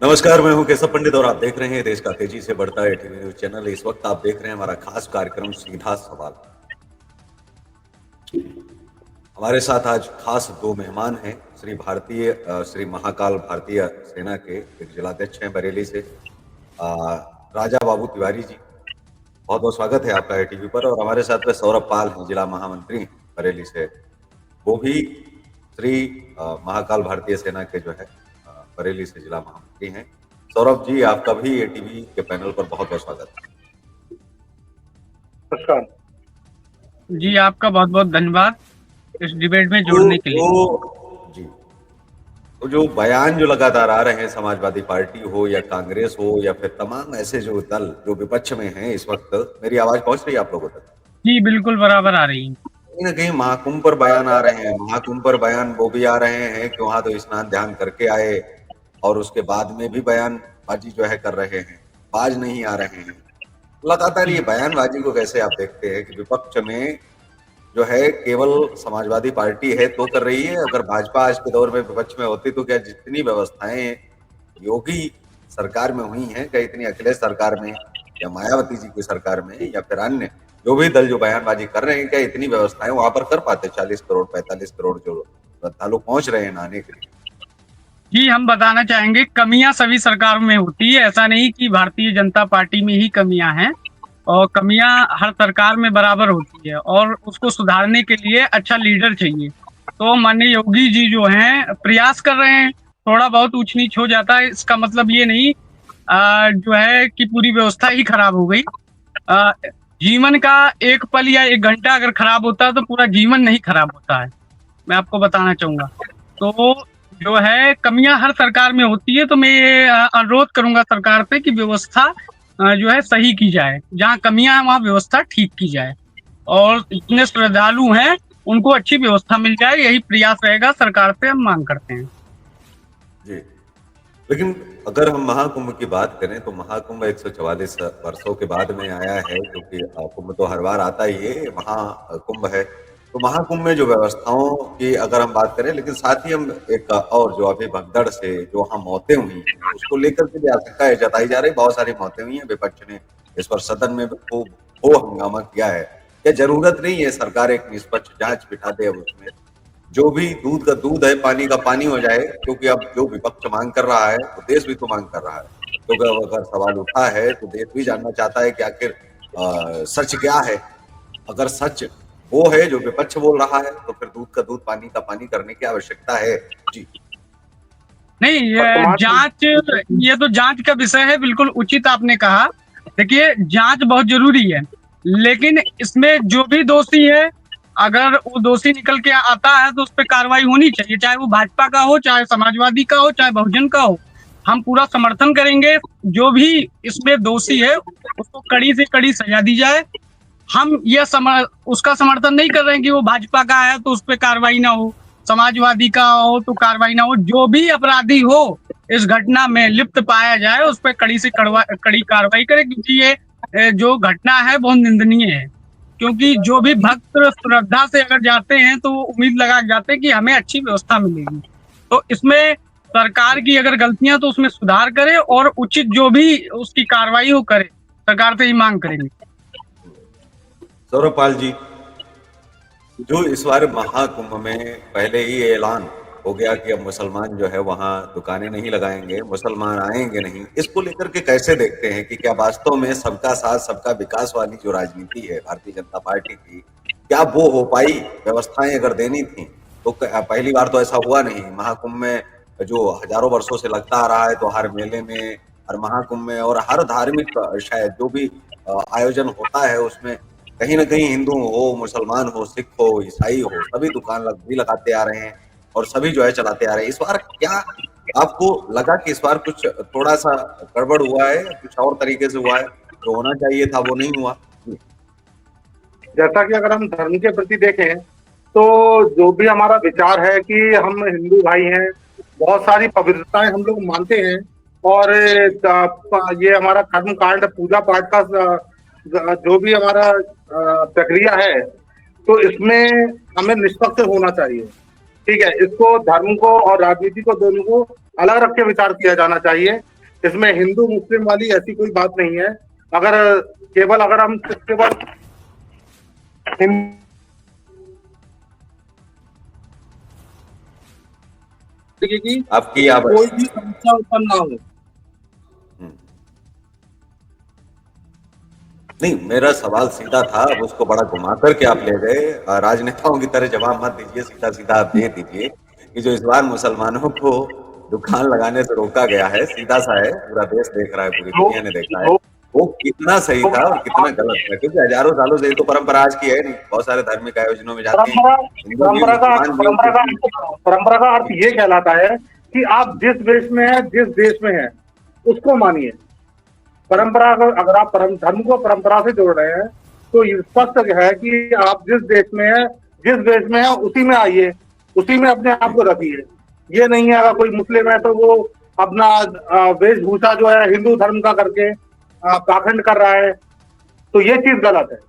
नमस्कार, मैं हूं केशव पंडित और आप देख रहे हैं देश का तेजी से बढ़ता है टीवी न्यूज चैनल। इस वक्त आप देख रहे हैं हमारा खास कार्यक्रम सीधा सवाल। हमारे साथ आज खास दो मेहमान हैं। श्री महाकाल भारतीय सेना के एक जिलाध्यक्ष हैं बरेली से, राजा बाबू तिवारी जी। बहुत बहुत स्वागत है आपका है टीवी पर। और हमारे साथ में सौरभ पाल हैं, जिला महामंत्री बरेली से। वो भी श्री महाकाल भारतीय सेना के जो है बरेली से जिला महामंत्री हैं। सौरभ जी, आपका भी एटीवी के पैनल पर बहुत बहुत स्वागत है। नमस्कार जी, आपका बहुत बहुत धन्यवाद इस डिबेट में जुड़ने के लिए। जी, तो जो बयान जो लगातार आ रहे हैं, समाजवादी पार्टी हो या कांग्रेस हो या फिर तमाम ऐसे जो दल जो विपक्ष में हैं इस वक्त, मेरी आवाज पहुंच रही है आप लोगों तक? जी बिल्कुल बराबर आ रही है। कहीं ना कहीं महाकुंभ पर बयान आ रहे हैं। महाकुंभ पर बयान वो भी आ रहे हैं कि वहां तो स्नान ध्यान करके आए, और उसके बाद में भी बयानबाजी जो है कर रहे हैं, बाज नहीं आ रहे हैं। लगातार ये बयानबाजी को कैसे आप देखते हैं कि विपक्ष में जो है केवल समाजवादी पार्टी है तो कर रही है? अगर भाजपा आज के दौर में विपक्ष में होती तो क्या जितनी व्यवस्थाएं योगी सरकार में हुई हैं, क्या इतनी अखिलेश सरकार में या मायावती जी की सरकार में या फिर अन्य जो भी दल जो बयानबाजी कर रहे हैं, क्या इतनी व्यवस्थाएं वहां पर कर पाते? 40 करोड़ 45 करोड़ जो श्रद्धालु पहुंच रहे हैं नहाने के लिए। जी, हम बताना चाहेंगे कमियां सभी सरकार में होती है। ऐसा नहीं कि भारतीय जनता पार्टी में ही कमियां हैं, और कमियां हर सरकार में बराबर होती है, और उसको सुधारने के लिए अच्छा लीडर चाहिए। तो माननीय योगी जी जो हैं प्रयास कर रहे हैं। थोड़ा बहुत ऊंच नीच हो जाता है, इसका मतलब ये नहीं जो है कि पूरी व्यवस्था ही खराब हो गई। जीवन का एक पल या एक घंटा अगर खराब होता है तो पूरा जीवन नहीं खराब होता है, मैं आपको बताना चाहूंगा। तो जो है कमियां हर सरकार में होती है, तो मैं ये अनुरोध करूंगा सरकार से कि व्यवस्था जो है सही की जाए। जहाँ कमियां हैं वहाँ व्यवस्था ठीक की जाए, और जितने श्रद्धालु हैं उनको अच्छी व्यवस्था मिल जाए, यही प्रयास रहेगा सरकार से, हम मांग करते हैं। जी, लेकिन अगर हम महाकुंभ की बात करें तो महाकुंभ 144 वर्षों के बाद में आया है, क्योंकि कुंभ तो हर बार आता ही है, महाकुंभ है। तो महाकुंभ में जो व्यवस्थाओं की अगर हम बात करें, लेकिन साथ ही हम एक और जो अभी भगदड़ से जो वहाँ मौतें हुई हैं उसको लेकर के भी आशंका जताई जा रही। बहुत सारी मौतें हुई हैं, विपक्ष ने इस पर सदन में खूब हो हंगामा किया है। क्या जरूरत नहीं है सरकार एक निष्पक्ष जांच बिठा दे, अब उसमें जो भी दूध का दूध है पानी का पानी हो जाए? क्योंकि अब जो विपक्ष मांग कर रहा है तो देश भी तो मांग कर रहा है। तो अगर सवाल उठा है तो देश भी जानना चाहता है कि आखिर सच क्या है। अगर सच वो है जो विपक्ष बोल रहा है तो फिर दूध का दूध पानी का पानी करने की आवश्यकता है। जी नहीं, ये तो जांच का विषय है, बिल्कुल उचित आपने कहा। देखिए, जांच बहुत जरूरी है, लेकिन इसमें जो भी दोषी है, अगर वो दोषी निकल के आता है तो उस पर कार्रवाई होनी चाहिए, चाहे वो भाजपा का हो, चाहे समाजवादी का हो, चाहे बहुजन का हो। हम पूरा समर्थन करेंगे, जो भी इसमें दोषी है उसको कड़ी से कड़ी सजा दी जाए। हम ये उसका समर्थन नहीं कर रहे हैं कि वो भाजपा का है तो उस पर कार्रवाई ना हो, समाजवादी का हो तो कार्रवाई ना हो। जो भी अपराधी हो इस घटना में लिप्त पाया जाए उस पर कड़ी से कड़ी कार्रवाई करे, क्योंकि ये जो घटना है बहुत निंदनीय है। क्योंकि जो भी भक्त श्रद्धा से अगर जाते हैं तो वो उम्मीद लगा जाते हैं कि हमें अच्छी व्यवस्था मिलेगी। तो इसमें सरकार की अगर गलतियां तो उसमें सुधार करे, और उचित जो भी उसकी कार्रवाई हो करे, सरकार से ही मांग करेंगे। सौरभ पाल जी, जो इस बार महाकुंभ में पहले ही ऐलान हो गया कि अब मुसलमान जो है वहां दुकानें नहीं लगाएंगे, मुसलमान आएंगे नहीं, इसको लेकर के कैसे देखते हैं कि क्या वास्तव में सबका साथ सबका विकास वाली जो राजनीति है भारतीय जनता पार्टी की, क्या वो हो पाई? व्यवस्थाएं अगर देनी थी तो पहली बार तो ऐसा हुआ नहीं। महाकुंभ में जो हजारों वर्षों से लगता आ रहा है, तो हर मेले में, हर महाकुंभ में और हर धार्मिक शायद जो भी आयोजन होता है उसमें कहीं ना कहीं हिंदू हो, मुसलमान हो, सिख हो, ईसाई हो, सभी दुकान भी लगाते आ रहे हैं और सभी जो है चलाते आ रहे हैं। इस बार क्या आपको लगा कि इस बार कुछ थोड़ा सा गड़बड़ हुआ है, कुछ और तरीके से हुआ है, जो होना चाहिए था वो नहीं हुआ? जैसा कि अगर हम धर्म के प्रति देखें तो जो भी हमारा विचार है कि हम हिंदू भाई हैं, बहुत सारी पवित्रताएं हम लोग मानते हैं, और ये हमारा कर्म कांड पूजा पाठ का जो भी हमारा प्रक्रिया है, तो इसमें हमें निष्पक्ष होना चाहिए। ठीक है, इसको धर्म को और राजनीति को दोनों को अलग रख के विचार किया जाना चाहिए। इसमें हिंदू मुस्लिम वाली ऐसी कोई बात नहीं है। अगर हम केवल की आपकी कोई भी समस्या उत्पन्न ना हो। नहीं, मेरा सवाल सीधा था, अब उसको बड़ा घुमा करके आप ले गए। राजनेताओं की तरह जवाब मत दीजिए, सीधा सीधा आप दे दीजिए कि जो इस बार मुसलमानों को दुकान लगाने से रोका गया है, सीधा सा है, पूरा देश देख रहा है, पूरी दुनिया ने देखा है, वो कितना सही था और कितना गलत था। क्योंकि हजारों सालों से ये तो परंपरा आज की है नहीं, बहुत सारे धार्मिक आयोजनों में जाते हैं हिंदू भी, मुसलमान भी। परंपरा का अर्थ ये कहलाता है कि आप जिस देश में है, जिस देश में है, उसको मानिए। परंपरा अगर आप धर्म को परंपरा से जोड़ रहे हैं तो स्पष्ट है कि आप जिस देश में है उसी में आइए, उसी में अपने आप को रखिए। ये नहीं है अगर कोई मुस्लिम है तो वो अपना वेशभूषा जो है हिंदू धर्म का करके पाखंड कर रहा है, तो ये चीज गलत है।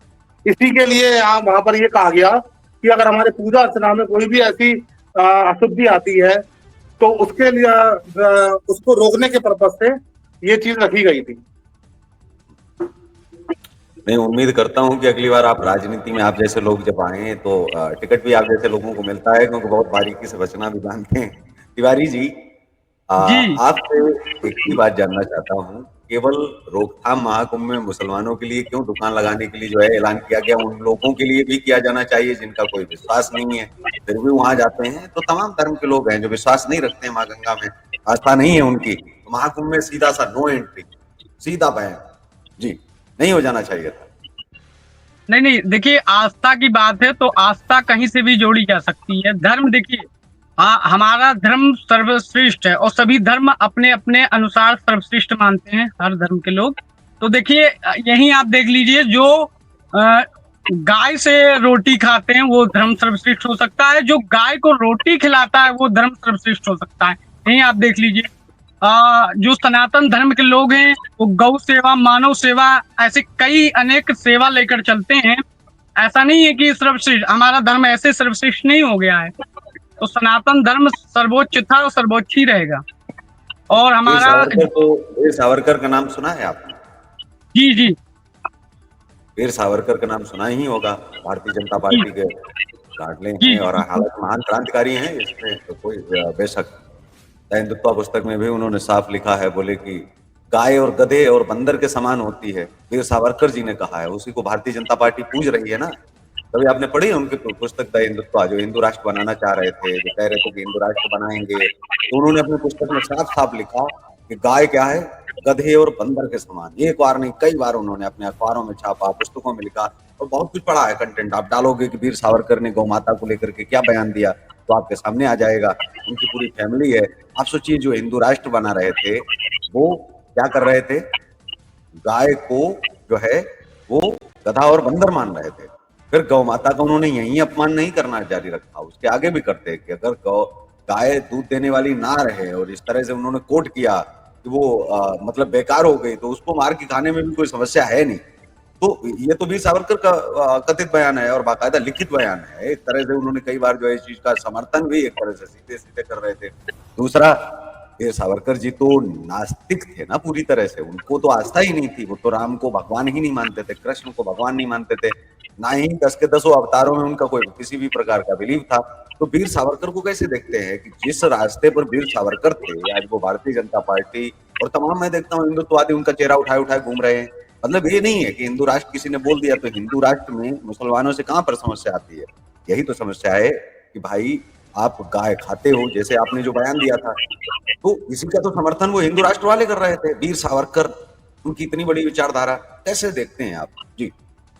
इसी के लिए यहाँ वहां पर ये कहा गया कि अगर हमारे पूजा अर्चना में कोई भी ऐसी अशुद्धि आती है तो उसके लिए उसको रोकने के पर्पज से ये चीज रखी गई थी। मैं उम्मीद करता हूं कि अगली बार आप राजनीति में आप जैसे लोग जब आए तो टिकट भी आप जैसे लोगों को मिलता है, क्योंकि बहुत बारीकी से बचना भी जानते हैं। तिवारी जी, आपसे एक ही बात जानना चाहता हूं, केवल रोकथाम महाकुंभ में मुसलमानों के लिए क्यों दुकान लगाने के लिए जो है ऐलान किया गया, उन लोगों के लिए भी किया जाना चाहिए जिनका कोई विश्वास नहीं है, फिर भी वहां जाते हैं। तो तमाम धर्म के लोग हैं जो विश्वास नहीं रखते हैं माँ गंगा में, आस्था नहीं है उनकी, तो महाकुंभ में सीधा सा नो एंट्री, सीधा बैन जी, नहीं हो जाना चाहिए था। नहीं, देखिए, आस्था की बात है तो आस्था कहीं से भी जोड़ी जा सकती है। धर्म, देखिए, हमारा धर्म सर्वश्रेष्ठ है और सभी धर्म अपने अपने अनुसार सर्वश्रेष्ठ मानते हैं, हर धर्म के लोग। तो देखिए, यही आप देख लीजिए, जो गाय से रोटी खाते हैं वो धर्म सर्वश्रेष्ठ हो सकता है, जो गाय को रोटी खिलाता है वो धर्म सर्वश्रेष्ठ हो सकता है। यही आप देख लीजिए, जो सनातन धर्म के लोग हैं वो गौ सेवा, मानव सेवा, ऐसे कई अनेक सेवा लेकर चलते हैं। ऐसा नहीं है कि सर्वश्रेष्ठ, हमारा धर्म ऐसे सर्वश्रेष्ठ नहीं हो गया है। तो सनातन धर्म सर्वोच्च था और सर्वोच्च ही रहेगा। और हमारा वीर सावरकर का नाम सुना है आपने? जी, वीर सावरकर का नाम सुना ही होगा, भारतीय जनता पार्टी के लाडले हैं और हालांकि महान क्रांतिकारी हैं, इसमें तो कोई बेशक। हिंदुत्व पुस्तक में भी उन्होंने साफ लिखा है, बोले कि गाय और गधे और बंदर के समान होती है, वीर सावरकर जी ने कहा है। उसी को भारतीय जनता पार्टी पूज रही है ना। कभी आपने पढ़ी है उनकी पुस्तक द हिंदुत्व, जो हिंदू राष्ट्र बनाना चाह रहे थे, जो कह रहे थे कि हिंदू राष्ट्र बनाएंगे, तो उन्होंने अपनी पुस्तक में साफ साफ लिखा कि गाय क्या है, गधे और बंदर के समान। एक बार नहीं, कई बार उन्होंने अपने अखबारों में छापा, पुस्तकों में लिखा, और बहुत कुछ पढ़ा है कंटेंट। आप डालोगे कि वीर सावरकर ने गौ माता को लेकर के क्या बयान दिया तो आपके सामने आ जाएगा। उनकी पूरी फैमिली है। आप सोचिए, जो हिंदू राष्ट्र बना रहे थे वो क्या कर रहे थे, गाय को जो है वो गधा और बंदर मान रहे थे। फिर गौ माता का उन्होंने यही अपमान नहीं करना जारी रखा, उसके आगे भी करते कि अगर गाय दूध देने वाली ना रहे, और इस तरह से उन्होंने कोट किया कि वो मतलब बेकार हो गई, तो उसको मार के खाने में भी कोई समस्या है नहीं। तो ये तो वीर सावरकर का कथित बयान है और बाकायदा लिखित बयान है। एक तरह से उन्होंने कई बार जो है इस चीज का समर्थन भी एक तरह से सीधे सीधे कर रहे थे। दूसरा, वीर सावरकर जी तो नास्तिक थे ना पूरी तरह से, उनको तो आस्था ही नहीं थी। वो तो राम को भगवान ही नहीं मानते थे, कृष्ण को भगवान नहीं मानते थे, ना ही 10 के 10 अवतारों में उनका कोई किसी भी प्रकार का बिलीव था। तो वीर सावरकर को कैसे देखते हैं कि जिस रास्ते पर वीर सावरकर थे, आज वो भारतीय जनता पार्टी और तमाम, मैं देखता हूँ हिंदुत्ववादी उनका चेहरा उठाए उठाए घूम रहे हैं। मतलब ये नहीं है कि हिंदू राष्ट्र किसी ने बोल दिया तो हिंदू राष्ट्र में मुसलमानों से कहां पर समस्या आती है। यही तो समस्या है कि भाई आप गाय खाते हो, जैसे आपने जो बयान दिया था, तो इसी का तो समर्थन वो हिंदू राष्ट्र वाले कर रहे थे। वीर सावरकर, उनकी इतनी बड़ी विचारधारा कैसे देखते हैं आप? जी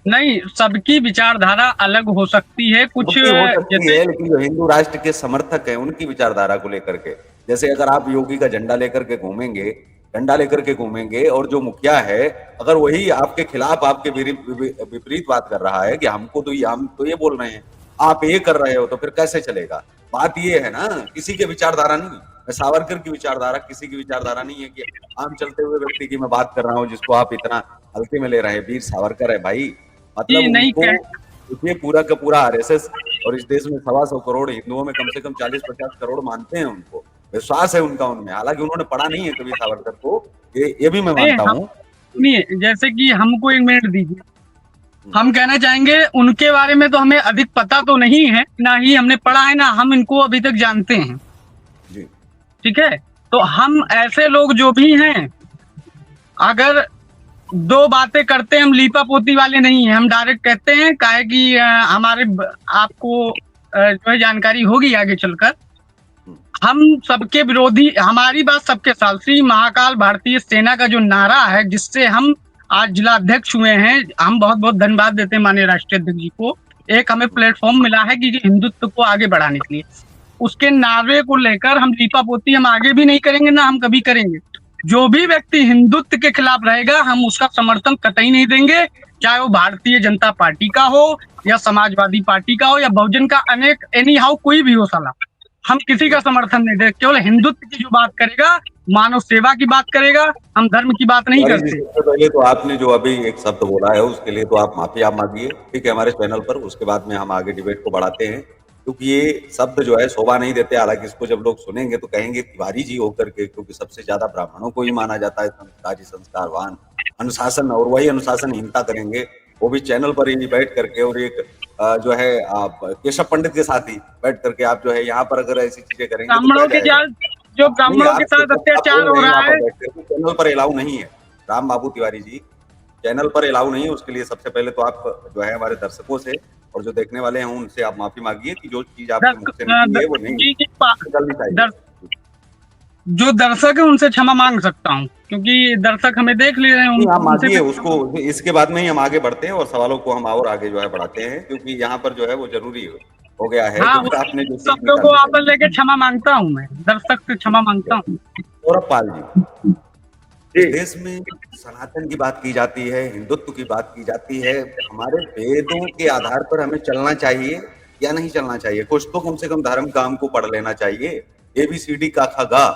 नहीं, सबकी विचारधारा अलग हो सकती है, कुछ हो सकती है, लेकिन जो हिंदू राष्ट्र के समर्थक हैं उनकी विचारधारा को लेकर के, जैसे अगर आप योगी का झंडा लेकर के घूमेंगे, डंडा लेकर के घूमेंगे, और जो मुखिया है अगर वही आपके खिलाफ, आपके विपरीत बात कर रहा है कि हम तो ये बोल रहे हैं, आप ये कर रहे हो, तो फिर कैसे चलेगा? बात ये है ना, किसी के विचारधारा नहीं, मैं सावरकर की विचारधारा, किसी की विचारधारा नहीं है कि आम चलते हुए व्यक्ति की मैं बात कर रहा हूँ जिसको आप इतना हल्के में ले रहे हैं। वीर सावरकर है भाई, मतलब उनको ये पूरा का पूरा आरएसएस और इस देश में 125 करोड़ हिंदुओं में कम से कम 40-50 करोड़ मानते हैं, उनको विश्वास है उनका उनमें। हालांकि उन्होंने पढ़ा नहीं है कभी सावरकर को, ये भी मैं नहीं, मानता हम हूँ। सुनिए, जैसे कि हमको 1 मिनट दीजिए। हम कहना चाहेंगे उनके बारे में तो हमें अधिक पता तो नहीं है, ना ही हमने पढ़ा है, ना हम इनको अभी तक जानते हैं। जी। ठीक है? तो हम ऐसे लोग जो भी हैं, अगर 2 बातें करते हैं, हम लीपा-पोती वाले नहीं हैं। हम डायरेक्ट कहते हैं, काहे कि हमारे आपको जो है जानकारी होगी आगे चलकर। हुँ। हम सबके विरोधी, हमारी बात सबके साथ। श्री महाकाल भारतीय सेना का जो नारा है, जिससे हम आज जिला अध्यक्ष हुए हैं, हम बहुत-बहुत धन्यवाद देते हैं माननीय राष्ट्रीय अध्यक्ष जी को। एक हमें प्लेटफ़ॉर्म मिला है कि हिंदुत्व को आगे बढ़ाने के लिए। उसके नारे को लेकर हम लीपा-पोती हम आगे भी नहीं करेंगे, ना हम कभी करेंगे। जो भी व्यक्ति हिंदुत्व के खिलाफ रहेगा, हम उसका समर्थन कतई नहीं देंगे, चाहे वो भारतीय जनता पार्टी का हो या समाजवादी पार्टी का हो या बहुजन का, अनेक एनी हाउ कोई भी हो साला। हम किसी का समर्थन नहीं देते, केवल हिंदुत्व की जो बात करेगा, मानव सेवा की बात करेगा, हम धर्म की बात नहीं तिवारी जी, करते। सबसे पहले तो आपने जो अभी एक शब्द बोला है उसके लिए तो आप माफी आप मांगिए, ठीक है, हमारे चैनल पर। उसके बाद में हम आगे डिबेट को बढ़ाते हैं, क्योंकि ये शब्द जो है शोभा नहीं देते। हालांकि इसको जब लोग सुनेंगे तो कहेंगे तिवारी जी होकर के, क्योंकि सबसे ज्यादा ब्राह्मणों को ही माना जाता है संस्कारी, संस्कारवान, अनुशासन, और वही अनुशासनहीनता करेंगे, वो भी चैनल पर ही बैठ करके। और एक जो है आप केशव पंडित के साथ ही बैठ करके आप जो है यहाँ पर अगर ऐसी चीजें करेंगे तो क्या ब्राह्मणों के जाएगा। जाल, जो नहीं, ब्राह्मणों के आप साथ आप अत्याचार बोल हो रहे हैं रहा यहाँ पर है। बैठ कर, चैनल पर अलाउ नहीं है। राम बाबू तिवारी जी, चैनल पर अलाउ नहीं है। उसके लिए सबसे पहले तो आप जो है हमारे दर्शकों से और जो देखने वाले हैं उनसे आप माफी मांगिए कि जो चीज आपके मुख से निकली है वो नहीं जी जी, निकलनी चाहिए। जो दर्शक है उनसे क्षमा मांग सकता हूँ, क्योंकि दर्शक हमें देख ले रहे हैं, नहीं, आप उनसे मांगिए मैं उसको। इसके बाद में ही हम आगे बढ़ते हैं और सवालों को हम और आगे जो है बढ़ाते हैं, क्योंकि यहाँ पर जो है वो जरूरी हो गया है, हाँ, क्योंकि आपने जो चीज शब्दों को निकाली वापस लेके क्षमा मांगता हूँ, मैं दर्शक से क्षमा मांगता हूँ। सौरभ पाल जी, इस जी देश में सनातन की बात की जाती है, हिंदुत्व की बात की जाती है। हमारे वेदों के आधार पर हमें चलना चाहिए या नहीं चलना चाहिए? कुछ तो कम से कम धर्म का हमको पढ़ लेना चाहिए। ABCD का ख ग।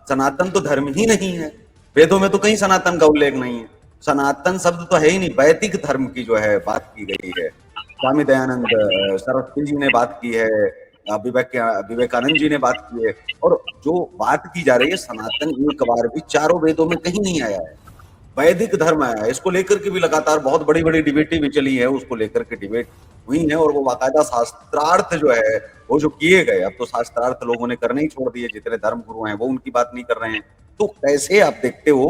सनातन तो धर्म ही नहीं है। वेदों में तो कहीं सनातन का उल्लेख नहीं है। सनातन शब्द तो है ही नहीं। वैदिक धर्म की जो है बात की गई है। स्वामी दयानंद सरस्वती जी ने बात की है, विवेकानंद जी ने बात की है। और जो बात की जा रही है सनातन, एक बार भी चारों वेदों में कहीं नहीं आया है। वैदिक धर्म आया है। इसको लेकर के भी लगातार बहुत बड़ी बड़ी डिबेटें भी चली है, उसको लेकर के डिबेट हुई है। और वो बाकायदा शास्त्रार्थ जो है वो जो किए गए, अब तो शास्त्रार्थ लोगों ने करने ही छोड़ दिए। जितने धर्म गुरु हैं वो उनकी बात नहीं कर रहे हैं। तो कैसे आप देखते हो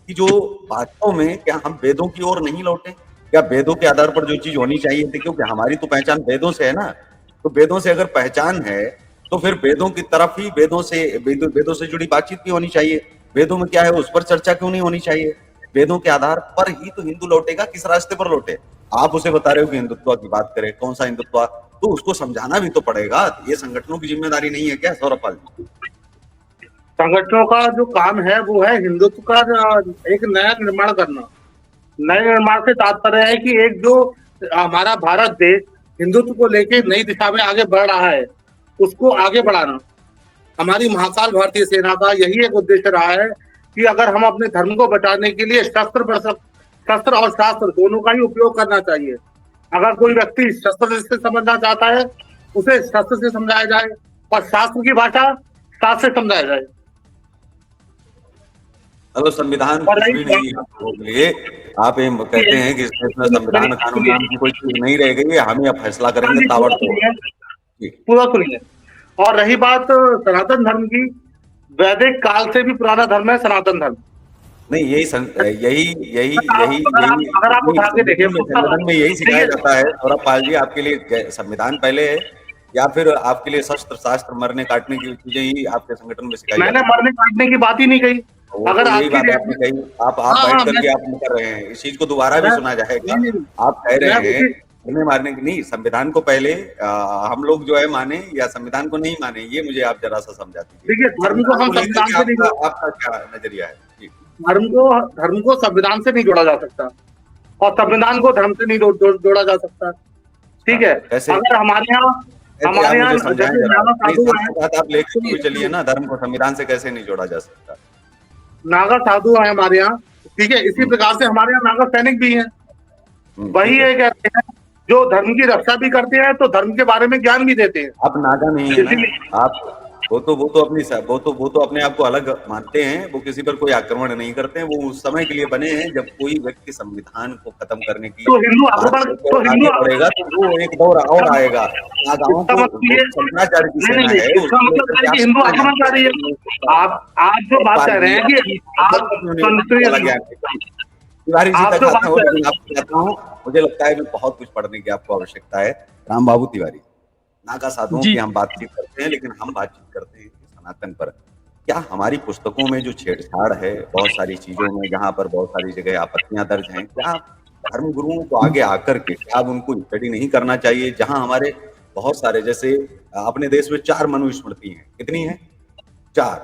कि जो वास्तव में क्या हम वेदों की ओर नहीं लौटे? क्या वेदों के आधार पर जो चीज होनी चाहिए थी, क्योंकि हमारी तो पहचान वेदों से है ना। तो वेदों से अगर पहचान है तो फिर वेदों की तरफ ही, वेदों से जुड़ी बातचीत भी होनी चाहिए। वेदों में क्या है उस पर चर्चा क्यों नहीं होनी चाहिए? वेदों के आधार पर ही तो हिंदू लौटेगा। किस रास्ते पर लौटे? आप उसे बता रहे हो कि हिंदुत्व की बात करें, कौन सा हिंदुत्व? तो उसको समझाना भी तो पड़ेगा। ये संगठनों की जिम्मेदारी नहीं है क्या सौरभ पाल जी? संगठनों का जो काम है वो है हिंदुत्व का एक नया निर्माण करना। नए निर्माण से तात्पर्य है कि एक जो हमारा भारत देश हिंदुत्व को लेके नई दिशा में आगे बढ़ रहा है, उसको आगे बढ़ाना। हमारी महाकाल भारतीय सेना का यही एक उद्देश्य रहा है कि अगर हम अपने धर्म को बचाने के लिए शस्त्र और शास्त्र दोनों का ही उपयोग करना चाहिए। अगर कोई व्यक्ति शस्त्र से समझना चाहता है, उसे शस्त्र से समझाया जाए, और शास्त्र की भाषा शास्त्र से समझाया जाए। मतलब संविधान और कुछ रही भी नहीं है आपके लिए। आप ये कहते हैं कि इस देश में संविधान कानून नाम की कोई चीज नहीं रह गई है, हम यह फैसला करेंगे ताबड़तोड़। जी। पूरा सुनिए। और रही बात सनातन धर्म की, वैदिक काल से भी पुराना धर्म है सनातन धर्म। नहीं, यही यही यही अगर आप उठा के देखिए संविधान में यही सिखाया जाता है सौरभ पाल जी। आपके लिए संविधान पहले है या फिर आपके लिए शस्त्र शास्त्र मरने काटने की चीजें ही आपके संगठन में सिखाई मैंने जाती मरने काटने की बात ही नहीं कही। है? अगर तो यही आपकी बात आपने कही। आप बैठ करके आप कर रहे हैं, इस चीज को दोबारा भी सुना जाएगा। आप कह रहे हैं मरने मारने की नहीं, संविधान को पहले हम लोग जो है माने या संविधान को नहीं माने, ये मुझे आप जरा सा समझा दीजिए। देखिए, धर्म को हम संविधान से नहीं, आपका क्या नजरिया है? जी। धर्म को संविधान से नहीं जोड़ा जा सकता, और संविधान को धर्म से नहीं जोड़ा जा सकता। ठीक है, अगर हमारे यहाँ जैसे नागा साधु है, आप लेकर चलिए ना, धर्म को संविधान से कैसे नहीं जोड़ा जा सकता? नागा साधु है हमारे यहाँ, ठीक है। इसी प्रकार से हमारे यहाँ नागा सैनिक भी हैं। वही ये कहते हैं जो धर्म की रक्षा भी करते हैं, तो धर्म के बारे में ज्ञान भी देते हैं। आप नागा नहीं है ना, वो तो अपने आप को अलग मानते हैं, वो किसी पर कोई आक्रमण नहीं करते हैं, वो उस समय के लिए बने हैं जब कोई व्यक्ति संविधान को खत्म करने की तो हिंदू बात आक्रमण, करके तो हिंदू आगे बढ़ेगा, तो वो एक दौर और आएगा। गाँव इसका को मतलब जो ये शंकराचार्य की नहीं नहीं सेना नहीं, है इसका उसको मतलब लेकर है के कि आप हिंदू कितना ज्ञान आक्रमणकारी है। आप जो बात कर रहे हैं कि आप यूनिवर्सिटी वाला संस्कृत, ज्ञान है। तिवारी जी आप तक जो आता बात हूँ, कर लेकिन आपको कहता हूँ, मुझे लगता है कि बहुत कुछ पढ़ने की आपको आवश्यकता है। राम बाबू तिवारी, नागा साधुओं जी की हम बातचीत करते हैं, लेकिन हम बातचीत करते हैं सनातन पर। क्या हमारी पुस्तकों में जो छेड़छाड़ है, बहुत सारी चीजों में जहाँ पर बहुत सारी जगह आपत्तियां दर्ज हैं, क्या धर्म गुरुओं को आगे आकर के क्या अब उनको स्टडी नहीं करना चाहिए? जहाँ हमारे बहुत सारे, जैसे अपने देश में 4 मनुस्मृति हैं। कितनी है? 4।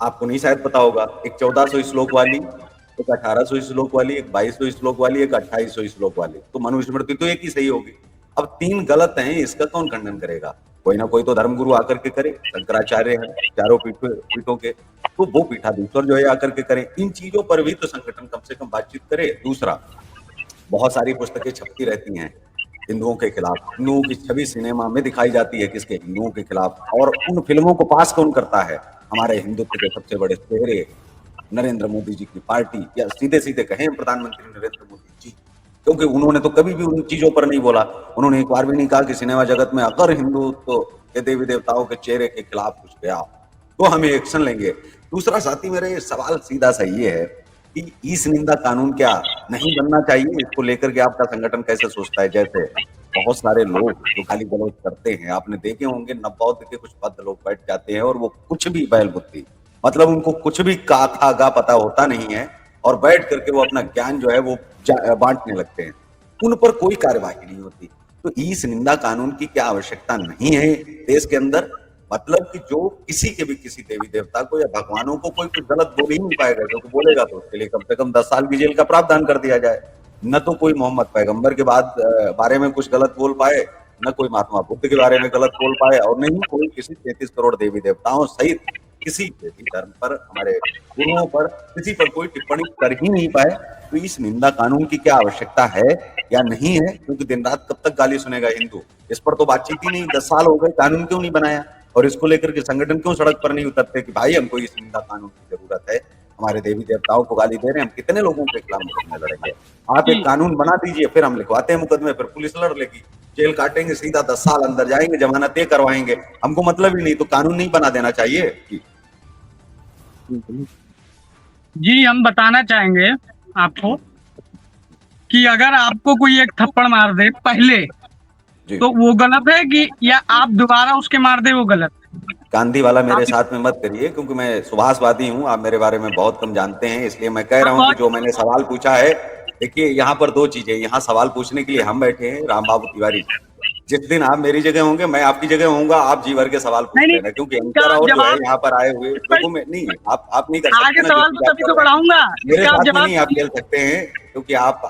आपको नहीं शायद पता होगा। एक 1400 श्लोक वाली, एक 1800 श्लोक वाली, एक 2200 श्लोक वाली, एक 2800 श्लोक वाली। तो मनुस्मृति तो एक ही सही होगी। अब 3 गलत हैं, इसका कौन खंडन करेगा? कोई ना कोई तो धर्मगुरु आकर के करे। शंकराचार्य हैं चारों पीठों के, तो वो पीठाधीश्वर जो है आकर के करें। इन चीजों पर भी तो संगठन कम से कम बातचीत करे। दूसरा, बहुत सारी पुस्तकें छपती रहती हैं हिंदुओं के खिलाफ, हिंदुओं की छवि सिनेमा में दिखाई जाती है किसके? हिंदुओं के खिलाफ। और उन फिल्मों को पास कौन करता है? हमारे हिंदुत्व के सबसे बड़े चेहरे, नरेंद्र मोदी जी की पार्टी, या सीधे सीधे कहें प्रधानमंत्री नरेंद्र मोदी जी, क्योंकि उन्होंने तो कभी भी उन चीजों पर नहीं बोला। उन्होंने एक बार भी नहीं कहा कि सिनेमा जगत में अगर हिंदुत्व के देवी देवताओं के चेहरे के खिलाफ कुछ गया तो हमें एक्शन लेंगे। दूसरा साथी, मेरा ये सवाल सीधा सा ये है कि ईस निंदा कानून क्या नहीं बनना चाहिए? इसको लेकर के आपका संगठन कैसे सोचता है? जैसे बहुत सारे लोग जो गाली गलौज करते हैं, आपने देखे होंगे, नवबौद्ध के कुछ बद्ध लोग बैठ जाते हैं और वो कुछ भी बैल बुद्धि, मतलब उनको कुछ भी का था गा पता होता नहीं है, और बैठ करके वो अपना ज्ञान जो है वो बांटने लगते हैं। उन पर कोई कार्यवाही नहीं होती। तो ईस निंदा कानून की क्या आवश्यकता नहीं है देश के अंदर? मतलब कि जो किसी के भी किसी देवी देवता को या भगवानों को कोई कुछ गलत बोल ही नहीं पाएगा, क्योंकि बोलेगा तो उसके लिए कम से कम 10 साल की जेल का प्रावधान कर दिया जाए। न तो कोई मोहम्मद पैगंबर के बारे में कुछ गलत बोल पाए, न कोई महात्मा बुद्ध के बारे में गलत बोल पाए, और नहीं कोई किसी 33 करोड़ देवी देवताओं सहित किसी भी धर्म पर, हमारे गुरुओं पर, किसी पर कोई टिप्पणी कर ही नहीं पाए। तो इस निंदा कानून की क्या आवश्यकता है या नहीं है? क्योंकि दिन रात कब तक गाली सुनेगा हिंदू? इस पर तो बातचीत ही नहीं। 10 साल हो गए, कानून क्यों नहीं बनाया? और इसको लेकर के संगठन क्यों सड़क पर नहीं उतरते कि भाई हमको इस निंदा कानून की जरूरत है, हमारे देवी देवताओं को गाली दे रहे हैं, हम कितने लोगों के खिलाफ मुकदमे लड़ेंगे? आप एक कानून बना दीजिए, फिर हम लिखवाते हैं मुकदमे, फिर पुलिस लड़ लेगी, जेल काटेंगे, सीधा 10 साल अंदर जाएंगे, जमानत तय करवाएंगे। हमको मतलब ही नहीं, तो कानून नहीं बना देना चाहिए? जी, हम बताना चाहेंगे आपको कि अगर आपको कोई एक थप्पड़ मार दे पहले, तो वो गलत है कि, या आप दोबारा उसके मार दे वो गलत? गांधी वाला मेरे साथ में मत करिए, क्योंकि मैं सुभाषवादी हूँ, आप मेरे बारे में बहुत कम जानते हैं, इसलिए मैं कह रहा हूँ कि जो मैंने सवाल पूछा है, देखिए यहाँ पर 2 चीजें, यहाँ सवाल पूछने के लिए हम बैठे हैं, राम बाबू तिवारी। जिस दिन आप मेरी जगह होंगे, मैं आपकी जगह होऊंगा, आप जी भर के सवाल पूछ लेना, क्योंकि एंकर और जो है यहाँ पर आए हुए लोगों में नहीं, आप नहीं कर सकते ना, सवाल तो तभी तो बढ़ाऊंगा, मेरे साथ में नहीं आप खेल सकते हैं, क्योंकि आप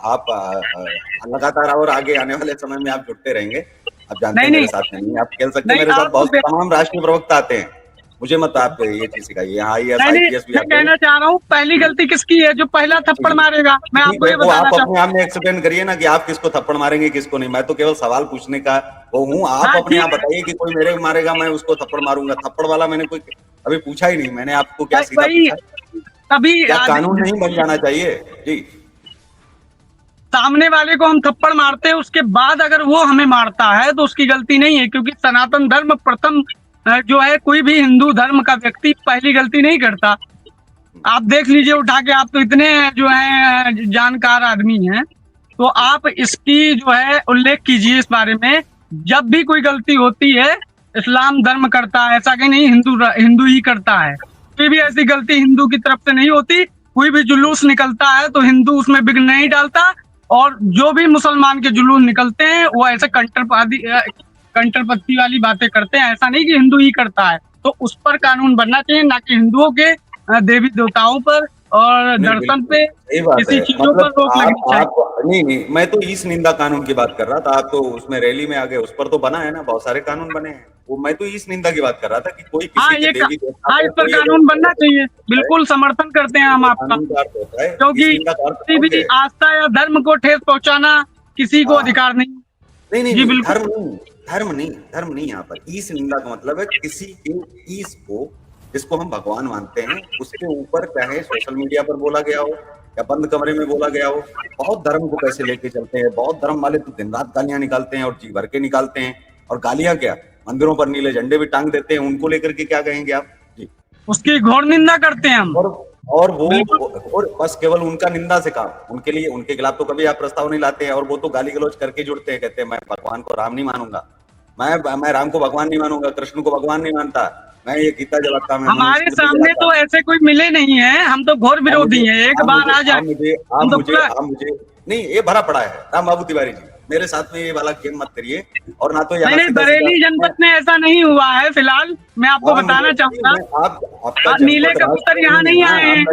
लगातार और आगे आने वाले समय में आप जुड़ते रहेंगे। आप जानते हैं मेरे साथ में नहीं आप खेल सकते। मेरे साथ बहुत तमाम राष्ट्रीय प्रवक्ता आते हैं, मुझे मत आप ये चीज सिखाइए। यहाँ IAS IPS भी आते हैं। कहना चाह रहा हूँ, पहली गलती किसकी है? जो पहला थप्पड़ मारेगा। मैं आपको ये बताना आप अपने आप में एक्सप्लेन करिए ना कि आप किसको थप्पड़ मारेंगे, किसको नहीं। मैं तो केवल सवाल पूछने का वो हूँ, आप अपने आप बताइए कि कोई मेरे मारेगा, मैं उसको थप्पड़ मारूंगा। थप्पड़ वाला मैंने कोई अभी पूछा ही नहीं। मैंने आपको क्या सीधा पूछा, तभी क्या कानून नहीं बन जाना चाहिए? जी, सामने वाले को हम थप्पड़ मारते हैं, उसके बाद अगर वो हमें मारता है तो उसकी गलती नहीं है, क्योंकि सनातन धर्म प्रथम जो है, कोई भी हिंदू धर्म का व्यक्ति पहली गलती नहीं करता। आप देख लीजिए उठा के, आप तो इतने जो है जानकार आदमी हैं, तो आप इसकी जो है उल्लेख कीजिए इस बारे में। जब भी कोई गलती होती है, इस्लाम धर्म करता है, ऐसा कहीं नहीं, हिंदू ही करता है। कोई भी ऐसी गलती हिंदू की तरफ से नहीं होती। कोई भी जुलूस निकलता है तो हिंदू उसमें विघ्न नहीं डालता, और जो भी मुसलमान के जुलूस निकलते हैं वो ऐसे कंटरपत्ती वाली बातें करते हैं। ऐसा नहीं कि हिंदू ही करता है। तो उस पर कानून बनना चाहिए, ना कि हिंदुओं के देवी देवताओं पर और दर्शन पे किसी चीजों पर रोक लगनी चाहिए। नहीं, मैं तो इस निंदा कानून की बात कर रहा था। आप तो उसमें रैली में आ गए, उस पर तो बना है ना, बहुत सारे कानून बने हैं। वो मैं तो इस निंदा की बात कर रहा था कि कोई किसी के देवी देवता, इस पर कानून बनना चाहिए। बिल्कुल समर्थन करते हैं हम आपका, क्योंकि किसी भी आस्था या धर्म को ठेस पहुंचाना किसी को अधिकार नहीं। नहीं, धर्म नहीं यहाँ पर। ईश निंदा का मतलब है किसी के ईश को, जिसको हम भगवान मानते हैं, उसके ऊपर चाहे सोशल मीडिया पर बोला गया हो या बंद कमरे में बोला गया हो। बहुत धर्म को कैसे लेके चलते हैं, बहुत धर्म वाले तो दिन रात गालियां निकालते हैं और जी भर के निकालते हैं। और गालियां क्या, मंदिरों पर नीले झंडे भी टांग देते हैं, उनको लेकर के क्या कहेंगे आप जी? उसकी घोर निंदा करते हैं हम। और वो और बस केवल उनका निंदा से काम, उनके लिए उनके खिलाफ तो कभी आप प्रस्ताव नहीं लाते हैं। और वो तो गाली गलौज करके जुड़ते हैं, कहते हैं मैं भगवान को राम नहीं मानूंगा, मैं राम को भगवान नहीं मानूंगा, कृष्ण को भगवान नहीं मानता, मैं ये गीता जलाता, मैं हमारे सामने तो ऐसे कोई मिले नहीं है, हम तो घोर विरोधी हैं। एक बार आ जाए मुझे नहीं, ये भरा पड़ा है। राम बाबू तिवारी जी, मेरे साथ में ये वाला गेम मत करिए। और ना तो नहीं, बरेली जनपद में ऐसा नहीं हुआ है फिलहाल। मैं आपको बताना चाहूंगा, नीले कबूतर यहाँ नहीं आए हैं,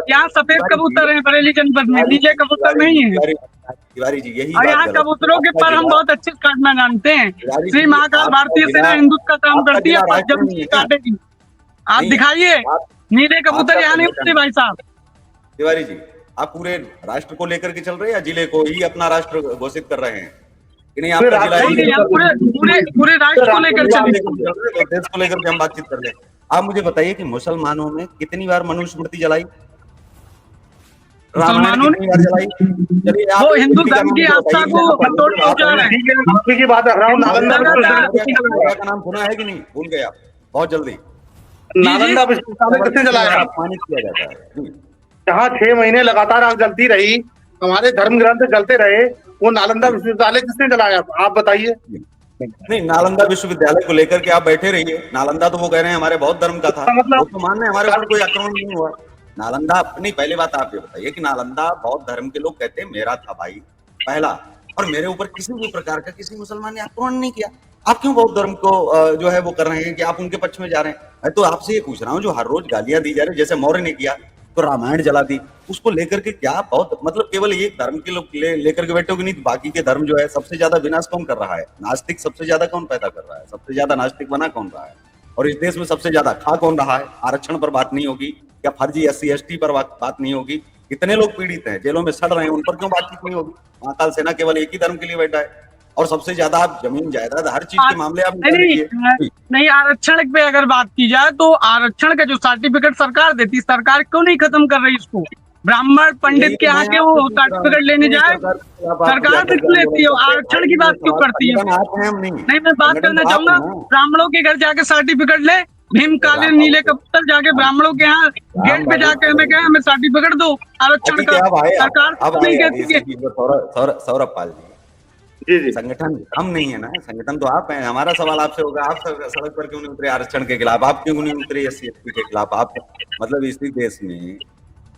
यहाँ सफेद कबूतर हैं बरेली जनपद में, नीले कबूतर नहीं है तिवारी जी। यही और यहाँ कबूतरों के पर हम बहुत अच्छे काटना जानते हैं। श्री महाकाल भारतीय सेना हिंदुत्व का काम करती है, पर जब काटेगी आप दिखाइए। नीले कबूतर यहाँ नहीं होते भाई साहब। तिवारी जी, आप पूरे राष्ट्र को लेकर के चल रहे हैं या जिले को ही अपना राष्ट्र घोषित कर रहे हैं कि नहीं? आपका जिला पूरे राष्ट्र को लेकर चलिए, देश को लेकर के हम बातचीत कर ले। आप मुझे बताइए कि मुसलमानों ने कितनी बार मनुस्मृति जलाई, मुसलमानों ने जलाई? वो हिंदू धर्म की आस्था को की बात कर रहा हूँ। नालंदा का नाम सुना है कि नहीं? भूल गए आप बहुत जल्दी। नालंदा विश्वविद्यालय किसने जलाया? अपमानित किया जाता है। जहाँ 6 महीने लगातार आग जलती रही, हमारे धर्म ग्रंथ जलते रहे, वो नालंदा विश्वविद्यालय किसने जलाया? आप बताइए। नहीं, नालंदा विश्वविद्यालय को लेकर के आप बैठे रहिए। नालंदा तो वो कह रहे हैं हमारे बौद्ध धर्म का था, वो तो मान रहे हैं हमारे ऊपर कोई आक्रमण नहीं हुआ। नालंदा नहीं, पहले बात आप ये बताइए कि नालंदा बौद्ध धर्म के लोग कहते हैं मेरा था भाई पहला, और मेरे ऊपर किसी भी प्रकार का किसी मुसलमान ने आक्रमण नहीं किया। आप क्यों बौद्ध धर्म को जो है वो कर रहे हैं कि आप उनके पक्ष में जा रहे हैं? मैं तो आपसे ये पूछ रहा हूँ, जो हर रोज गालियां दी जा रही, जैसे मौर्य ने किया तो रामायण जला दी, उसको लेकर के क्या बहुत मतलब केवल एक धर्म के लोग लेकर के बैठे हो कि नहीं? बाकी के धर्म जो है सबसे ज्यादा विनाश कौन कर रहा है? नास्तिक सबसे ज्यादा कौन पैदा कर रहा है? सबसे ज्यादा नास्तिक बना कौन रहा है? और इस देश में सबसे ज्यादा खा कौन रहा है? आरक्षण पर बात नहीं होगी या फर्जी SC ST पर बात नहीं होगी? कितने लोग पीड़ित हैं, जेलों में सड़ रहे हैं, उन पर क्यों बातचीत नहीं होगी? महाकाल सेना केवल एक ही धर्म के लिए बैठा है और सबसे ज्यादा आप जमीन जायदाद हर चीज के मामले आप नहीं, आरक्षण पे अगर बात की जाए तो आरक्षण का जो सर्टिफिकेट सरकार देती, सरकार क्यों नहीं खत्म कर रही इसको? ब्राह्मण पंडित के यहाँ के वो सर्टिफिकेट लेने जाए, सरकार भी क्यों लेती है? आरक्षण की बात क्यों करती है? नहीं, मैं बात करना चाहूंगा, ब्राह्मणों के घर जाके सर्टिफिकेट ले, भीमकालीन नीले कबूतर जाके ब्राह्मणों के यहाँ गेट पे जाके हमें कहे हमें सर्टिफिकेट दो आरक्षण का, सरकार नहीं कहती है। सौरभ पाल जी, संगठन हम नहीं है ना, संगठन तो आप हैं। हमारा सवाल आपसे होगा, आप सड़क पर क्यों नहीं उतरे आरक्षण के खिलाफ? आप क्यों नहीं उतरे SC ST के खिलाफ? आप मतलब इसी देश में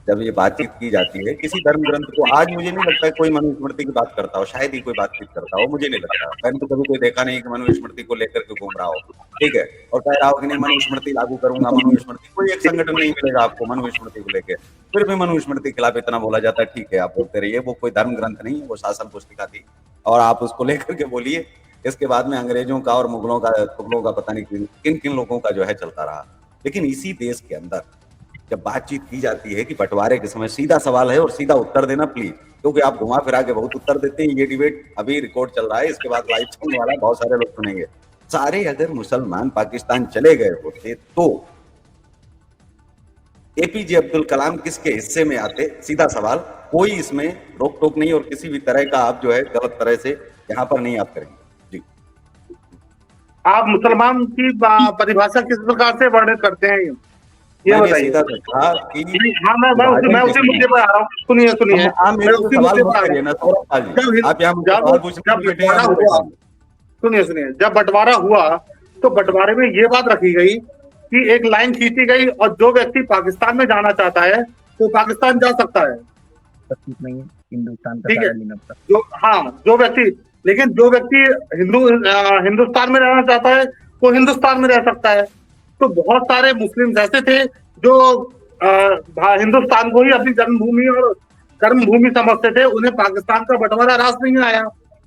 जब ये बातचीत की जाती है किसी धर्म ग्रंथ को, आज मुझे नहीं लगता है कोई मनुस्मृति की बात करता हो, शायद ही कोई बातचीत करता हो, मुझे नहीं लगता। मैंने तो कभी कोई देखा नहीं कि मनुस्मृति को लेकर के घूम रहा हो, ठीक है, और कह रहा हो कि नहीं मनुस्मृति लागू करूंगा, मनुस्मृति। कोई एक संगठन नहीं मिलेगा आपको मनुस्मृति को लेकर। फिर भी मनुस्मृति के खिलाफ इतना बोला जाता है, ठीक है आप बोलते रहिए, वो कोई धर्म ग्रंथ नहीं है, वो शासन पुस्तिका थी और आप उसको लेकर के बोलिए। इसके बाद में अंग्रेजों का और मुगलों का, तुगलों का पता नहीं किन किन लोगों का जो है चलता रहा। लेकिन इसी देश के अंदर जब बातचीत की जाती है कि बंटवारे के समय, सीधा सवाल है और सीधा उत्तर देना प्लीज, क्योंकि आप घुमा फिरा के बहुत उत्तर देते हैं। ये डिबेट अभी रिकॉर्ड चल रहा है, इसके बाद लाइव चलने वाला है, बहुत सारे लोग सुनेंगे। सारे अगर मुसलमान पाकिस्तान चले गए होते तो APJ अब्दुल कलाम किसके हिस्से में आते? सीधा सवाल, कोई इसमें रोक टोक नहीं और किसी भी तरह का आप जो है गलत तरह से यहाँ पर नहीं आप करेंगे जी। आप मुसलमान की परिभाषा किस प्रकार से वर्णित करते हैं ये बताइए? हाँ, मैं उसी मुद्दे पर आ रहा हूँ। सुनिए सुनिए, जब बंटवारा हुआ तो बंटवारे में ये बात रखी गई कि एक लाइन खींची गई और जो व्यक्ति पाकिस्तान में जाना चाहता है तो पाकिस्तान जा सकता है, ठीक है। जो व्यक्ति, लेकिन जो व्यक्ति हिंदुस्तान में रहना चाहता है वो हिंदुस्तान में रह सकता है। तो बहुत सारे मुस्लिम ऐसे थे जो हिंदुस्तान को ही अपनी जन्मभूमि और कर्मभूमि समझते थे, उन्हें पाकिस्तान का बंटवारा रास नहीं आया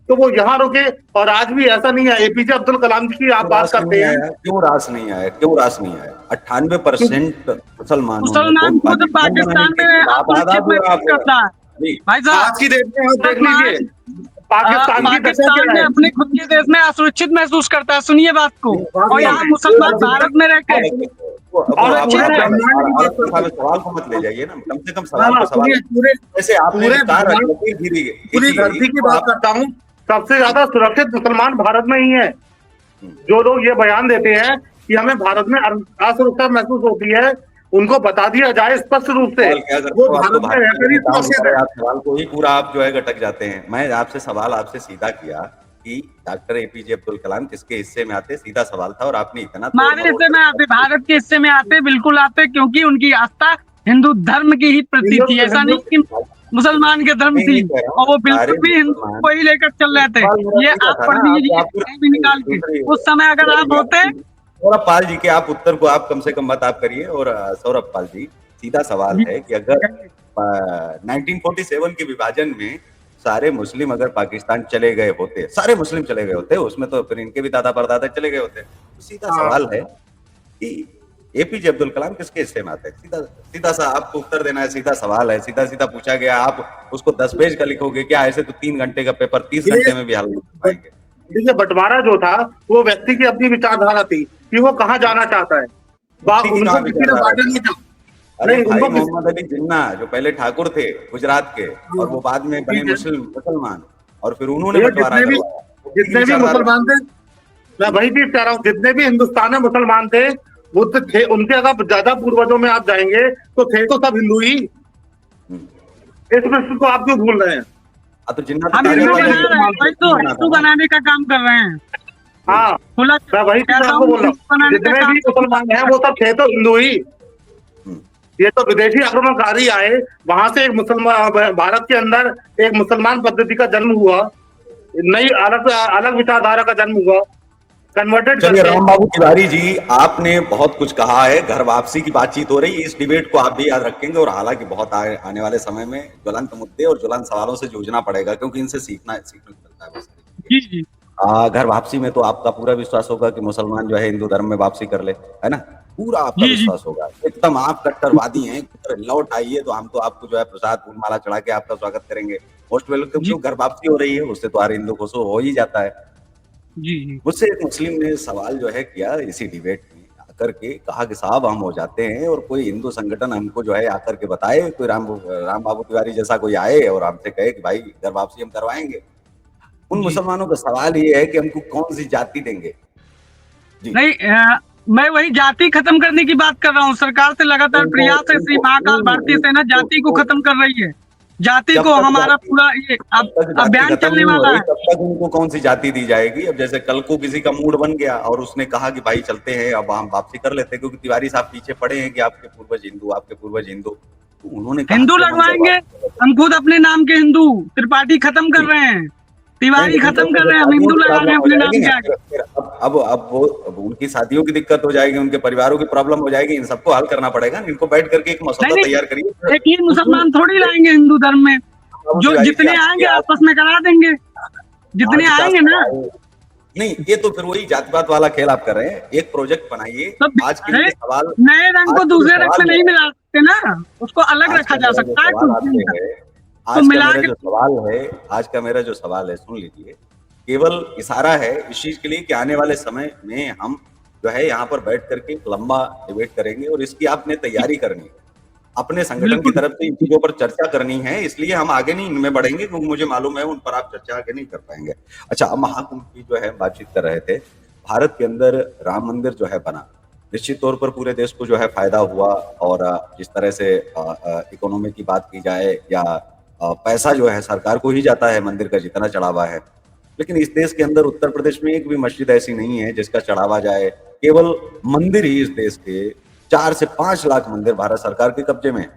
तो वो यहाँ रुके। और आज भी ऐसा नहीं है। APJ अब्दुल कलाम की आप बात करते हैं, क्यों रास नहीं आया? 98% मुसलमान खुद पाकिस्तान में आज की डेट में आप देख लीजिए, पाकिस्तान की दशा पाकिस्तान क्या में है? अपने खुद के देश में असुरक्षित महसूस करता है, सुनिए बात को। और यहाँ मुसलमान भारत में रह के और आप पूरे सुरक्षित है। ब्रह्मांड की बात करता हूँ। सवाल को मत ले जाइए ना, कम से कम हाँ सवाल हाँ, को सवाल सुनिए, पूरे जैसे आपने पूरे विचार ब्रह्मांड, लकीर खींची पूरी खींची धरती की तो बात आप करता हूँ। सबसे ज्यादा सुरक्षित मुसलमान भारत में ही है। हम्म, जो लोग ये बयान देते हैं कि हमें भारत में असुरक्षा महसूस होती है, उनको बता दिया जाए स्पष्ट रूप से, सवाल क्या करते वो हो, आप तो भारत में भारतीय रहकर ही नेताओं की सुरक्षित तरह है। आप सवाल को ही पूरा आप जो है गटक जाते हैं। मैं आपसे सवाल आपसे सीधा किया कि डॉक्टर एपीजे अब्दुल कलाम किसके हिस्से में आते, सीधा सवाल था, और आपने इतना तोड़ हमारे मरोड़ हिस्से में आते, कर भारत के हिस्से में आते, बिल्कुल आते, क्योंकि उनकी आस्था हिंदू धर्म की ही प्रति हिंदू थी, ऐसा नहीं हिंदू कि मुसलमान के धर्म मैं थी। ये कह रहा और हूँ वो सारे बिल्कुल भी हिंदू मुसलमान, को ही लेकर चल रहे थे। सवाल मेरा ये सीधा आप था पढ़ ना, लीजिए आप कहीं भी निकाल के, दूसरी उस समय अगर आप होते। सौरभ पाल जी के आप उत्तर को आप कम से कम मत आप करिए। और सौरभ पाल जी, सीधा सवाल जी, है कि अगर 1947 के विभाजन में सारे मुस्लिम अगर पाकिस्तान चले गए होते, सारे मुस्लिम चले गए होते, उसमें तो फिर इनके भी दादा परदादा चले गए होते। तो सीधा हाँ, सवाल है कि एपीजे अब्दुल कलाम किसके हिस्से में आते हैं? सीधा सीधा सा आपको उत्तर देना है, सीधा सवाल है, सीधा सीधा पूछा गया। आप उसको 10 पेज का लिखोगे क्या? ऐसे तो 3 घंटे का पेपर 30 ये घंटे में भी हल नहीं कर पाएंगे। देखिए, बंटवारा जो था वो व्यक्ति की अपनी विचारधारा थी कि वो कहाँ जाना चाहता है। व्यक्ति की उनको कहाँ किसी ने विचारधारा बांटा थी? नहीं था। अरे नहीं, भाई उनको किसी, मोहम्मद अली जिन्ना जो पहले ठाकुर थे गुजरात के, और वो बाद में बने ठीक है मुसलमान, और फिर उन्होंने भैया, बंटवारा करवाया। व्यक्ति की जितने भी विचारधारा मुसलमान थे, मैं वही चीज कह रहा हूँ, जितने भी हिंदुस्तान में मुसलमान थे वो तो थे, उनके अगर ज्यादा पूर्वजों में आप जाएंगे तो थे तो सब हिंदू ही। हम्म। इस विषय को आप क्यों भूल रहे हैं? तो जिन्ना तो हम तारे हिंदू वाले बना रहे हैं, वही तो बना था हिंदू ना। बनाने का काम कर रहे हैं। हाँ, खुला मैं वही चीज कहता आपको हूँ, बोल रहा हिंदू हूँ, बनाने का जितने काम भी मुसलमान हैं वो सब थे तो हिंदू ही। हम्म। ये तो विदेशी आक्रमणकारी आए, वहां से एक मुसलमान, भारत के अंदर एक मुसलमान पद्धति का जन्म हुआ, नई अलग अलग विचारधारा का जन्म हुआ, कन्वर्टेड चलिए करके। राम बाबू तिवारी जी, आपने बहुत कुछ कहा है। घर वापसी की बातचीत हो रही है, इस डिबेट को आप भी याद रखेंगे। और हालांकि बहुत आने वाले समय में ज्वलंत मुद्दे और ज्वलंत सवालों से जूझना पड़ेगा, क्योंकि इनसे सीखना सीखने को मिलता है बहुत सारी जी चीजें। जी घर वापसी में तो आपका पूरा विश्वास होगा कि मुसलमान जो है हिंदू धर्म में वापसी कर ले, है ना? पूरा आपका जी जी विश्वास होगा, एकदम आप कट्टरवादी हैं। लौट आइए तो हम तो आपको जो है प्रसाद फूल माला चढ़ा के आपका स्वागत करेंगे, मोस्ट वेलकम। जी क्यों? घर वापसी हो रही है, उससे तो हर हिंदू खुश हो ही जाता है। जी जी मुझसे एक मुस्लिम ने सवाल जो है किया इसी डिबेट में आकर के, कहा कि साहब हम हो जाते हैं और कोई हिंदू संगठन हमको जो है आकर के बताए, कोई राम बाबू तिवारी जैसा कोई आए और हमसे कहे कि भाई घर वापसी हम करवाएंगे। उन जी। मुसलमानों का सवाल ये है कि हमको कौन सी जाति देंगे? जी। नहीं, मैं वही जाति खत्म करने की बात कर रहा हूँ। सरकार से लगातार प्रयास है, श्री महाकाल भारतीय सेना जाति को खत्म कर रही है। जाति जब को तक हमारा जाति पूरा ये जब तक जाति अभियान खत्म चलने नहीं हो वाला रही है। तब तक उनको कौन सी जाति दी जाएगी? अब जैसे कल को किसी का मूड बन गया और उसने कहा कि भाई चलते हैं, अब हम वापसी कर लेते हैं, क्योंकि तिवारी साहब पीछे पड़े हैं कि आपके पूर्वज हिंदू, आपके पूर्वज हिंदू, तो उन्होंने कहा हिंदू कि हम घर लगवाएंगे, वापसी कर लेते हैं। हम खुद अपने नाम के हिंदू। त्रिपाठी खत्म कर रहे हैं, नहीं, तिवारी लेकिन खत्म फिर कर रहे हैं, हम शादियों हिंदू की लगा रहे प्रॉब्लम हैं हो अपने जाएगी नाम ना। के आगे। फिर अब उनकी शादियों की दिक्कत हो जाएगी, उनके परिवारों की प्रॉब्लम हो जाएगी, इन सबको हल करना पड़ेगा। इनको बैठ करके एक नहीं मसौदा नहीं, तैयार करिए। एक ही उसूल मुसलमान थोड़ी लाएंगे हिंदू धर्म में। बाबू जो तिवारी जी, जितने आएंगे आज आपस में करा देंगे, जितने आज का आएंगे ना। सवाल नहीं, ये तो फिर वही जात पात वाला खेल आप कर रहे हैं। एक प्रोजेक्ट बनाइए। तो आज के अरे, लिए सवाल, नए रंग आज को का जो दूसरे रंग से सवाल नहीं है, मिला सकते ना, उसको अलग आज रखा का जा मेरा जो सकता है सवाल कुछ दिन आपसे तक। है, तो आज का मिला मेरा के जो सवाल है, आज का मेरा जो सवाल है, सुन लीजिए। केवल इशारा है इस चीज के लिए कि आने वाले समय में हम जो है यहाँ पर बैठ करके एक लंबा डिबेट करेंगे, और इसकी आपने तैयारी करनी है। अपने संगठन की बिल्कुल। तरफ से इन चीजों पर चर्चा करनी है, इसलिए हम आगे नहीं इनमें बढ़ेंगे, क्योंकि मुझे मालूम है उन पर आप चर्चा आगे नहीं कर पाएंगे। अच्छा, अब महाकुंभ की जो है बातचीत कर रहे थे। भारत के अंदर राम मंदिर जो है बना, निश्चित तौर पर पूरे देश को जो है फायदा हुआ। और जिस तरह से इकोनॉमी की बात की जाए या पैसा जो है सरकार को ही जाता है मंदिर का जितना चढ़ावा है, लेकिन इस देश के अंदर उत्तर प्रदेश में एक भी मस्जिद ऐसी नहीं है जिसका चढ़ावा जाए। केवल मंदिर ही इस देश के 4 से 5 लाख मंदिर भारत सरकार के कब्जे में है,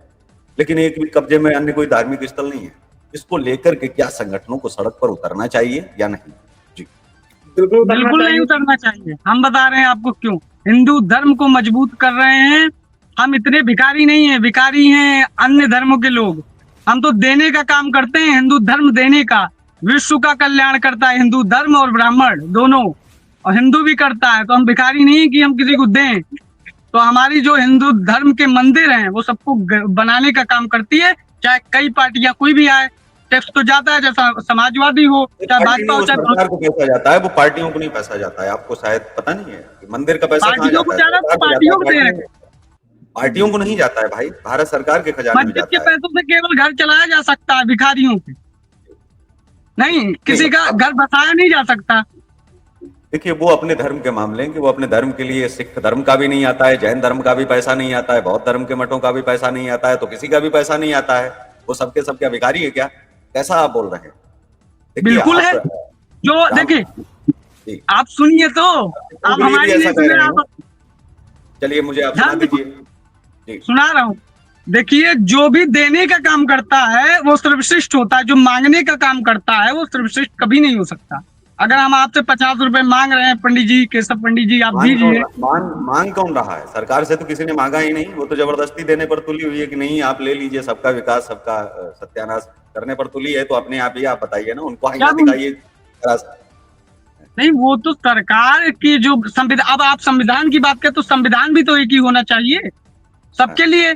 लेकिन एक भी कब्जे में अन्य कोई धार्मिक स्थल नहीं है। इसको लेकर के क्या संगठनों को सड़क पर उतरना चाहिए या नहीं? जी। बिल्कुल उतरना बिल्कुल नहीं चाहिए। उतरना चाहिए। हम बता रहे हैं आपको क्यों। हिंदू धर्म को मजबूत कर रहे हैं। हम इतने भिखारी नहीं है, भिखारी हैं अन्य धर्मों के लोग। हम तो देने का काम करते हैं, हिंदू धर्म देने का। विश्व का कल्याण करता है हिंदू धर्म और ब्राह्मण दोनों, और हिंदू भी करता है। तो हम भिखारी नहीं है कि हम किसी को दें। तो हमारी जो हिंदू धर्म के मंदिर हैं वो सबको बनाने का काम करती है, चाहे कई पार्टियां कोई भी आए। टैक्स तो जाता है, जैसा समाजवादी हो चाहे पार्टी नहीं, भाजपा हो वो चाहे सरकार को पैसा जाता है, वो पार्टियों को नहीं पैसा जाता है। आपको शायद पता नहीं है कि मंदिर का पैसा कहाँ पार्टियों को जाता है, जा रहा है तो सरकार को जाता है, पार्टियों को दे रहे हैं। पार्टियों को नहीं जाता है भाई, भारत सरकार के खजाने में मस्जिद के जाता है। पैसों से केवल घर चलाया जा सकता है भिखारियों के, नहीं किसी का घर बसाया नहीं जा सकता। देखिए, वो अपने धर्म के मामले हैं कि वो अपने धर्म के लिए, सिख धर्म का भी नहीं आता है, जैन धर्म का भी पैसा नहीं आता है, बौद्ध धर्म के मठों का भी पैसा नहीं आता है, तो किसी का भी पैसा नहीं आता है। वो सबके सब क्या भिखारी है क्या? कैसा आप बोल रहे हैं? बिल्कुल है। जो देखिए, आप सुनिए तो, आप हमारी नहीं सुन रहे, आप चलिए मुझे आप सुना दीजिए। सुना रहा हूँ। देखिए, जो भी देने का काम करता है वो सर्वश्रेष्ठ होता है, जो मांगने का काम करता है वो सर्वश्रेष्ठ कभी नहीं हो सकता। अगर हम आपसे 50 रुपए मांग रहे हैं, पंडित जी, केशव पंडित जी, आप दीजिए। मांग कौन रहा है? सरकार से तो किसी ने मांगा ही नहीं, वो तो जबरदस्ती देने पर तुली हुई है कि नहीं आप ले लीजिए, सबका विकास, सबका सत्यानाश करने पर तुली है। तो अपने आप ही आप बताइए ना, उनको आईना दिखाइए। नहीं, वो तो सरकार की जो संविधान, अब आप संविधान की बात करें तो संविधान भी तो एक ही होना चाहिए सबके लिए।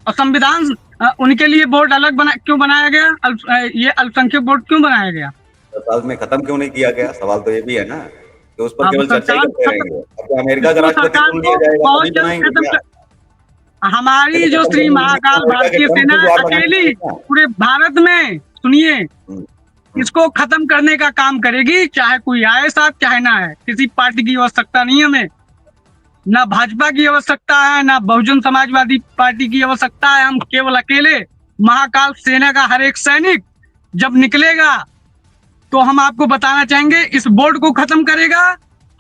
और संविधान उनके लिए बोर्ड अलग क्यों बनाया गया? ये अल्पसंख्यक बोर्ड क्यों बनाया गया? साल में खत्म क्यों नहीं किया गया? सवाल तो ये भी है ना कि उस पर केवल चर्चा ही करते रहेंगे। अब अमेरिका का राष्ट्रपति चुन लिया जाएगा, तभी बनाएंगे क्या? हमारी जो श्री महाकाल भारतीय सेना अकेली पूरे भारत में, सुनिए, इसको खत्म करने का काम करेगी, चाहे कोई आए साथ चाहे ना आए। किसी पार्टी की आवश्यकता नहीं है हमें, ना भाजपा की आवश्यकता है, ना बहुजन समाजवादी पार्टी की आवश्यकता है। हम केवल अकेले, महाकाल सेना का हर एक सैनिक जब निकलेगा तो हम आपको बताना चाहेंगे इस बोर्ड को खत्म करेगा।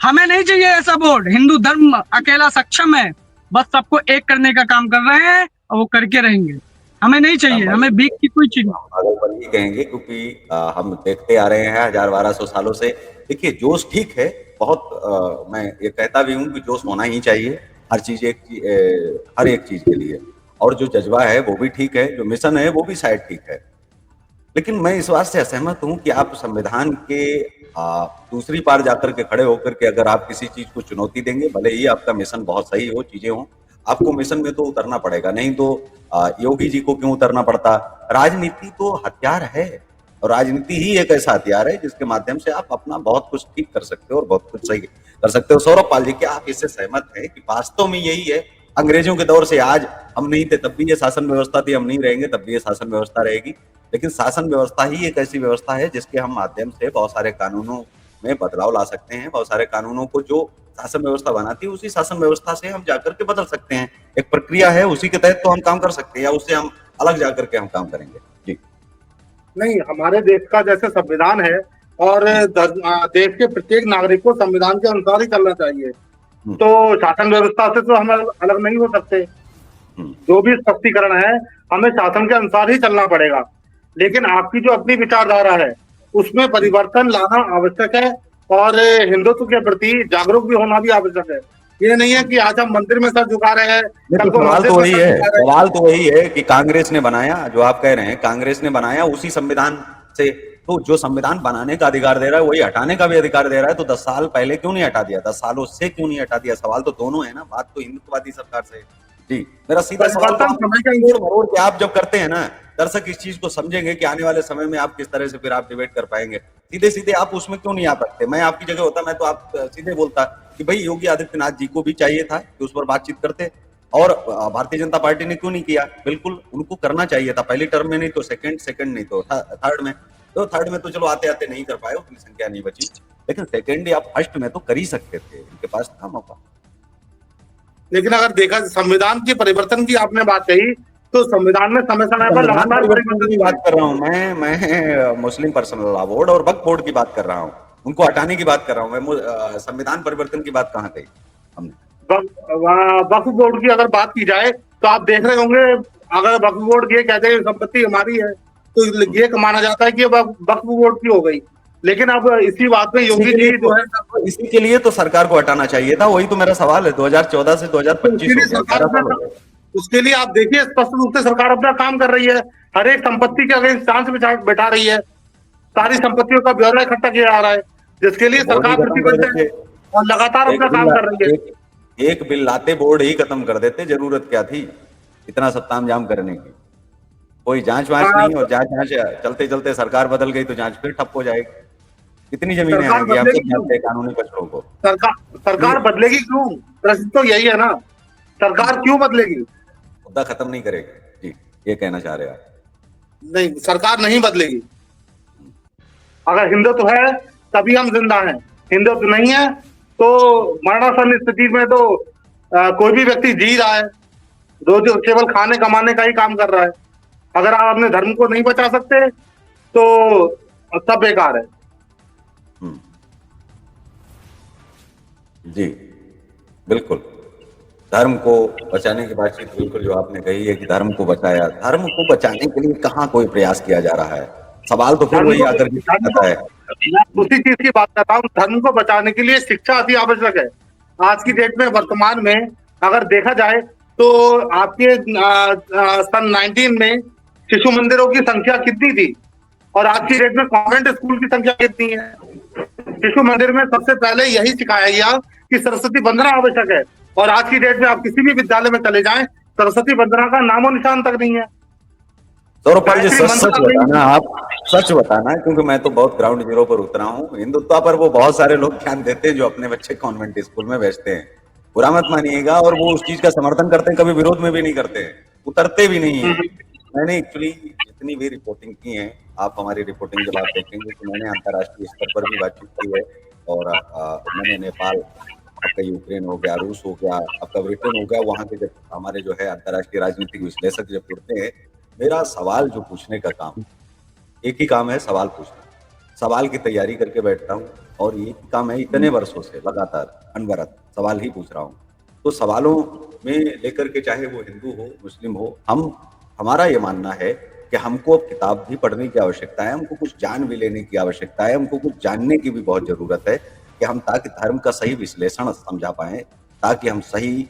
हमें नहीं चाहिए ऐसा बोर्ड। हिंदू धर्म अकेला सक्षम है, बस सबको एक करने का काम कर रहे हैं और वो करके रहेंगे। हमें नहीं चाहिए, हमें बीक की कोई चीज नहीं कहेंगे, क्योंकि हम देखते आ रहे हैं 1000-1200 सालों से। देखिए, जोश ठीक है बहुत, मैं ये कहता भी हूँ कि जोश होना ही चाहिए हर एक चीज के लिए, और जो जज्बा है वो भी ठीक है, जो मिशन है वो भी शायद ठीक है। लेकिन मैं इस बात से असहमत हूं कि आप संविधान के दूसरी पार जाकर के खड़े होकर के अगर आप किसी चीज को चुनौती देंगे, भले ही आपका मिशन बहुत सही हो, चीजें हो, आपको मिशन में तो उतरना पड़ेगा। नहीं तो योगी जी को क्यों उतरना पड़ता? राजनीति तो हथियार है, और राजनीति ही एक ऐसा हथियार है जिसके माध्यम से आप अपना बहुत कुछ ठीक कर सकते हो और बहुत कुछ सही कर सकते हो। सौरभ पाल जी, क्या आप इससे सहमत हैं कि वास्तव में यही है? अंग्रेजों के दौर से आज हम नहीं थे तब भी ये शासन व्यवस्था थी, हम नहीं रहेंगे तब भी ये शासन व्यवस्था रहेगी। लेकिन शासन व्यवस्था ही एक ऐसी व्यवस्था है जिसके हम माध्यम से बहुत सारे कानूनों में बदलाव ला सकते हैं। बहुत सारे कानूनों को जो शासन व्यवस्था बनाती है, उसी शासन व्यवस्था से हम जाकर के बदल सकते हैं। एक प्रक्रिया है, उसी के तहत तो हम काम कर सकते हैं, या उससे हम अलग जाकर के हम काम करेंगे? जी नहीं, हमारे देश का जैसे संविधान है और देश के प्रत्येक नागरिक को संविधान के अनुसार ही चलना चाहिए, तो शासन व्यवस्था से तो हम अलग नहीं हो सकते। जो भी स्पष्टीकरण है, हमें शासन के अनुसार ही चलना पड़ेगा। लेकिन आपकी जो अपनी विचारधारा है उसमें परिवर्तन लाना आवश्यक है, और हिंदुत्व के प्रति जागरूक भी होना भी आवश्यक है। ये नहीं है कि आज हम मंदिर में सर झुका रहे हैं, सवाल तो वही है कि कांग्रेस ने बनाया, जो आप कह रहे हैं कांग्रेस ने बनाया, उसी संविधान से तो जो संविधान बनाने का अधिकार दे रहा है वही हटाने का भी अधिकार दे रहा है। तो 10 साल पहले क्यों नहीं हटा दिया? 10 सालों से क्यों नहीं हटा दिया? सवाल तो दोनों है ना, बात तो हिंदुत्ववादी सरकार से। जी, मेरा सीधा सवाल तो आप जब करते हैं ना, दर्शक इस चीज को समझेंगे कि आने वाले समय में आप किस तरह से फिर आप डिबेट कर पाएंगे। सीधे सीधे आप उसमें क्यों नहीं आ सकते? मैं आपकी जगह होता, मैं तो आप सीधे बोलता कि भाई योगी आदित्यनाथ जी को भी चाहिए था कि उस पर बातचीत करते, और भारतीय जनता पार्टी ने क्यों नहीं किया? बिल्कुल उनको करना चाहिए था, पहली टर्म में नहीं तो सेकंड नहीं तो थर्ड में। तो थर्ड में तो चलो आते आते नहीं कर पाए, उतनी संख्या नहीं बची, लेकिन सेकंड या फर्स्ट में तो कर ही सकते थे, उनके पास था मौका। लेकिन अगर देखा संविधान के परिवर्तन की आपने बात कही, तो संविधान में समय समय पर लगातार परिवर्तन की बात कर रहा हूँ मैं मुस्लिम पर्सनल लॉ बोर्ड और वक्फ बोर्ड की बात कर रहा हूँ, उनको हटाने की बात कर रहा हूँ मैं। संविधान परिवर्तन की बात कहाँ गई हमने? वक्फ बोर्ड की अगर बात की जाए तो आप देख रहे होंगे, अगर वक्फ बोर्ड ये कहते हैं संपत्ति हमारी है, तो ये माना जाता है कि वक्फ बोर्ड की हो गई। लेकिन अब इसी बात में योगी जी जो है, इसी के लिए तो सरकार को हटाना चाहिए था। वही तो मेरा सवाल है। 2014 से 2025 उसके लिए आप देखिए स्पष्ट रूप से सरकार अपना काम कर रही है, हर एक संपत्ति के अगेंस्ट जांच बैठा रही है, सारी संपत्तियों का ब्यौरा इकट्ठा किया जा रहा है, जिसके लिए सरकार प्रतिबद्ध है और लगातार अपना काम कर रही है। एक बिल लाते बोर्ड ही खत्म कर देते, जरूरत क्या थी इतना सब तामझाम करने की? कोई जांच वांच नहीं, और जांच चलते चलते सरकार बदल गई तो जांच फिर ठप हो जाएगी। कितनी जमीनें सरकार आएंगी, आप बदलेगी सब क्यों? जानते हैं कानूनी पक्षों को। सरकार इसलिए बदलेगी क्यों? प्रश्न तो यही है ना, सरकार क्यों बदलेगी? मुद्दा खत्म नहीं करेगी जी, ये कहना चाह रहे हैं आप। नहीं, सरकार नहीं बदलेगी। अगर हिंदुत्व है तभी हम जिंदा हैं, हिंदुत्व नहीं है तो मरणासन स्थिति में तो कोई भी व्यक्ति जी रहा है, रोज केवल खाने कमाने का ही काम कर रहा है। अगर आप अपने धर्म को नहीं बचा सकते तो सब बेकार है। जी बिल्कुल, धर्म को बचाने की बातचीत बिल्कुल जो आपने कही है कि धर्म को बचाया, धर्म को बचाने के लिए कहाँ कोई प्रयास किया जा रहा है। सवाल तो फिर धर्म वही को आकर के धर्म आता को है। मैं उसी चीज की बात कर रहा हूँ, धर्म को बचाने के लिए शिक्षा अति आवश्यक है। आज की डेट में, वर्तमान में अगर देखा जाए तो आपके सन 19 में शिशु मंदिरों की संख्या कितनी थी और आज की डेट में कॉन्वेंट स्कूल की संख्या कितनी है? शिशु मंदिर में सबसे पहले यही सिखाया गया कि सरस्वती वंदना आवश्यक है, और आज की डेट में आप किसी भी विद्यालय में चले जाएं, सरस्वती वंदना का नामो निशान तक नहीं है। सौरभ जी सच मंत्र सच तक नहीं बताना, है। आप सच बताना, क्योंकि मैं तो बहुत ग्राउंड जीरो पर उतरा हूँ। हिंदुत्व पर वो बहुत सारे लोग ध्यान देते हैं जो अपने बच्चे कॉन्वेंट स्कूल में भेजते हैं, बुरा मत मानिएगा, और वो उस चीज का समर्थन करते हैं, कभी विरोध में भी नहीं करते हैं, उतरते भी नहीं है। मैंने एक्चुअली जितनी भी रिपोर्टिंग की है, आप हमारी रिपोर्टिंग जब आप देखेंगे तो मैंने अंतर्राष्ट्रीय स्तर पर भी बातचीत की है, और मैंने नेपाल, आपका यूक्रेन हो गया, रूस हो गया, आपका ब्रिटेन हो गया, वहां के जब हमारे जो है अंतर्राष्ट्रीय राजनीतिक विश्लेषक जब जुड़ते हैं, मेरा सवाल जो पूछने का काम, एक ही काम है, सवाल पूछना, सवाल की तैयारी करके बैठता हूँ, और ये काम है इतने वर्षों से लगातार अनवरत सवाल ही पूछ रहा हूँ। तो सवालों में लेकर के, चाहे वो हिंदू हो मुस्लिम हो, हमारा ये मानना है कि हमको अब किताब भी पढ़ने की आवश्यकता है, हमको कुछ जान भी लेने की आवश्यकता है, हमको कुछ जानने की भी बहुत जरूरत है कि हम ताकि धर्म का सही विश्लेषण समझा पाए, ताकि हम सही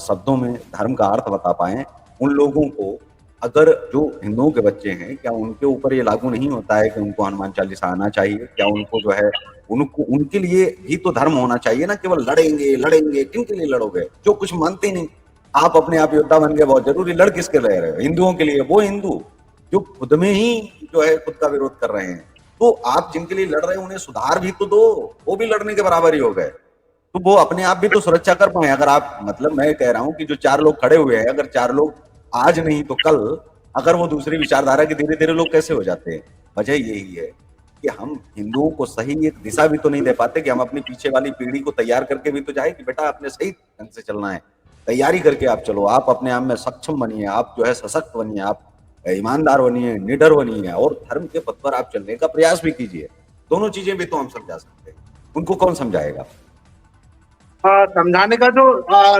शब्दों में धर्म का अर्थ बता पाए। उन लोगों को, अगर जो हिंदुओं के बच्चे हैं, क्या उनके ऊपर ये लागू नहीं होता है कि उनको हनुमान चालीसा आना चाहिए? क्या उनको जो है, उनको उनके लिए भी तो धर्म होना चाहिए ना। केवल लड़ेंगे लड़ेंगे, किन के लिए लड़ोगे? जो कुछ मानते नहीं। आप अपने आप योद्धा बन गए, बहुत जरूरी, लड़ किसके रह रहे हो? हिंदुओं के लिए। वो हिंदू जो खुद में ही जो है खुद का विरोध कर रहे हैं, तो आप जिनके लिए लड़ रहे हैं उन्हें सुधार भी तो दो, वो भी लड़ने के बराबर ही हो गए, तो वो अपने आप भी तो सुरक्षा कर पाए। अगर आप, मतलब मैं कह रहा हूं कि जो 4 लोग खड़े हुए हैं, अगर 4 लोग आज नहीं तो कल अगर वो दूसरी विचारधारा के धीरे धीरे लोग कैसे हो जाते हैं? वजह यही है कि हम हिंदुओं को सही एक दिशा भी तो नहीं दे पाते, कि हम अपनी पीछे वाली पीढ़ी को तैयार करके भी तो जाए कि बेटा आपने सही ढंग से चलना है, तैयारी करके आप चलो, आप अपने आप में सक्षम बनिए, आप जो है सशक्त बनिए, आप ईमानदार बनिए, निडर बनिए, और धर्म के पथ पर आप चलने का प्रयास भी कीजिए। दोनों चीजें भी तो हम समझा सकते हैं, उनको कौन समझाएगा? समझाने का जो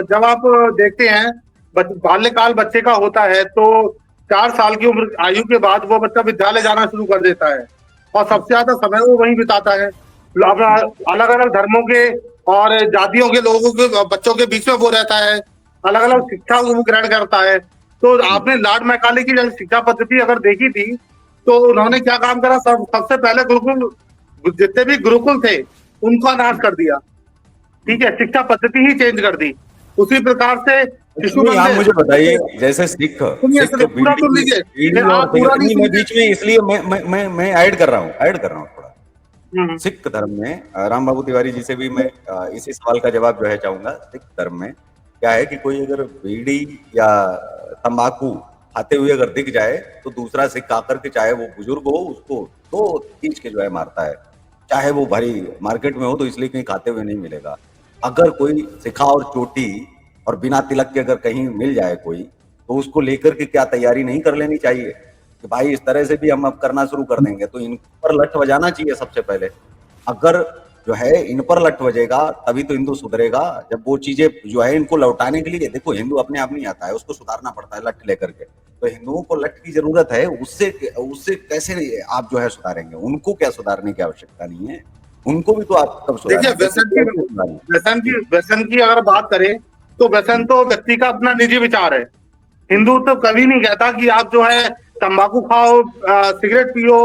जब आप देखते हैं, बाल्यकाल बच्चे का होता है तो 4 साल की उम्र आयु के बाद वो बच्चा विद्यालय जाना शुरू कर देता है, और सबसे ज्यादा समय वो वहीं बिताता है। अलग अलग धर्मों के और जातियों के लोगों के बच्चों के बीच में वो रहता है, अलग अलग शिक्षा वो ग्रहण करता है। तो आपने लॉर्ड मैकाले की शिक्षा पद्धति अगर देखी थी तो उन्होंने क्या काम करा, सबसे पहले गुरुकुल, जितने भी गुरुकुल थे उनका नाश कर दिया, ठीक है, शिक्षा पद्धति ही चेंज कर दी। उसी प्रकार से शिशु आप मंदिर, मुझे बताइए, जैसे सिख सुनिए पूरा सुन लीजिए, आप पूरा नहीं मैं बीच में, इसलिए मैं ऐड कर रहा हूँ थोड़ा। सिख धर्म में, राम बाबू तिवारी जी से भी मैं इसी सवाल का जवाब जो है चाहूंगा। सिख धर्म में क्या है कि कोई अगर बीड़ी या तंबाकू खाते हुए अगर दिख जाए तो दूसरा सिख आकर के, चाहे वो बुजुर्ग हो, उसको तो खींच के जो है मारता है, चाहे वो भारी मार्केट में हो तो इसलिए कहीं खाते हुए नहीं मिलेगा। अगर कोई सिखा और चोटी और बिना तिलक के अगर कहीं मिल जाए कोई, तो उसको लेकर के क्या तैयारी नहीं कर लेनी चाहिए कि भाई इस तरह से भी हम अब करना शुरू कर देंगे? तो इन पर लठ बजाना चाहिए सबसे पहले। अगर जो है इन पर लठ बजेगा तभी तो हिंदू सुधरेगा। जब वो चीजें जो है इनको लौटाने के लिए, देखो हिंदू अपने आप नहीं आता है, उसको सुधारना पड़ता है लठ लेकर के। तो हिंदुओं को लठ की जरूरत है, उससे कैसे आप जो है सुधारेंगे? उनको क्या सुधारने की आवश्यकता नहीं है, उनको भी तो आप कब देखिए, व्यसन की अगर बात करें तो व्यसन तो व्यक्ति का अपना निजी विचार है। हिंदू तो कभी नहीं कहता कि आप जो है तंबाकू खाओ, सिगरेट पियो,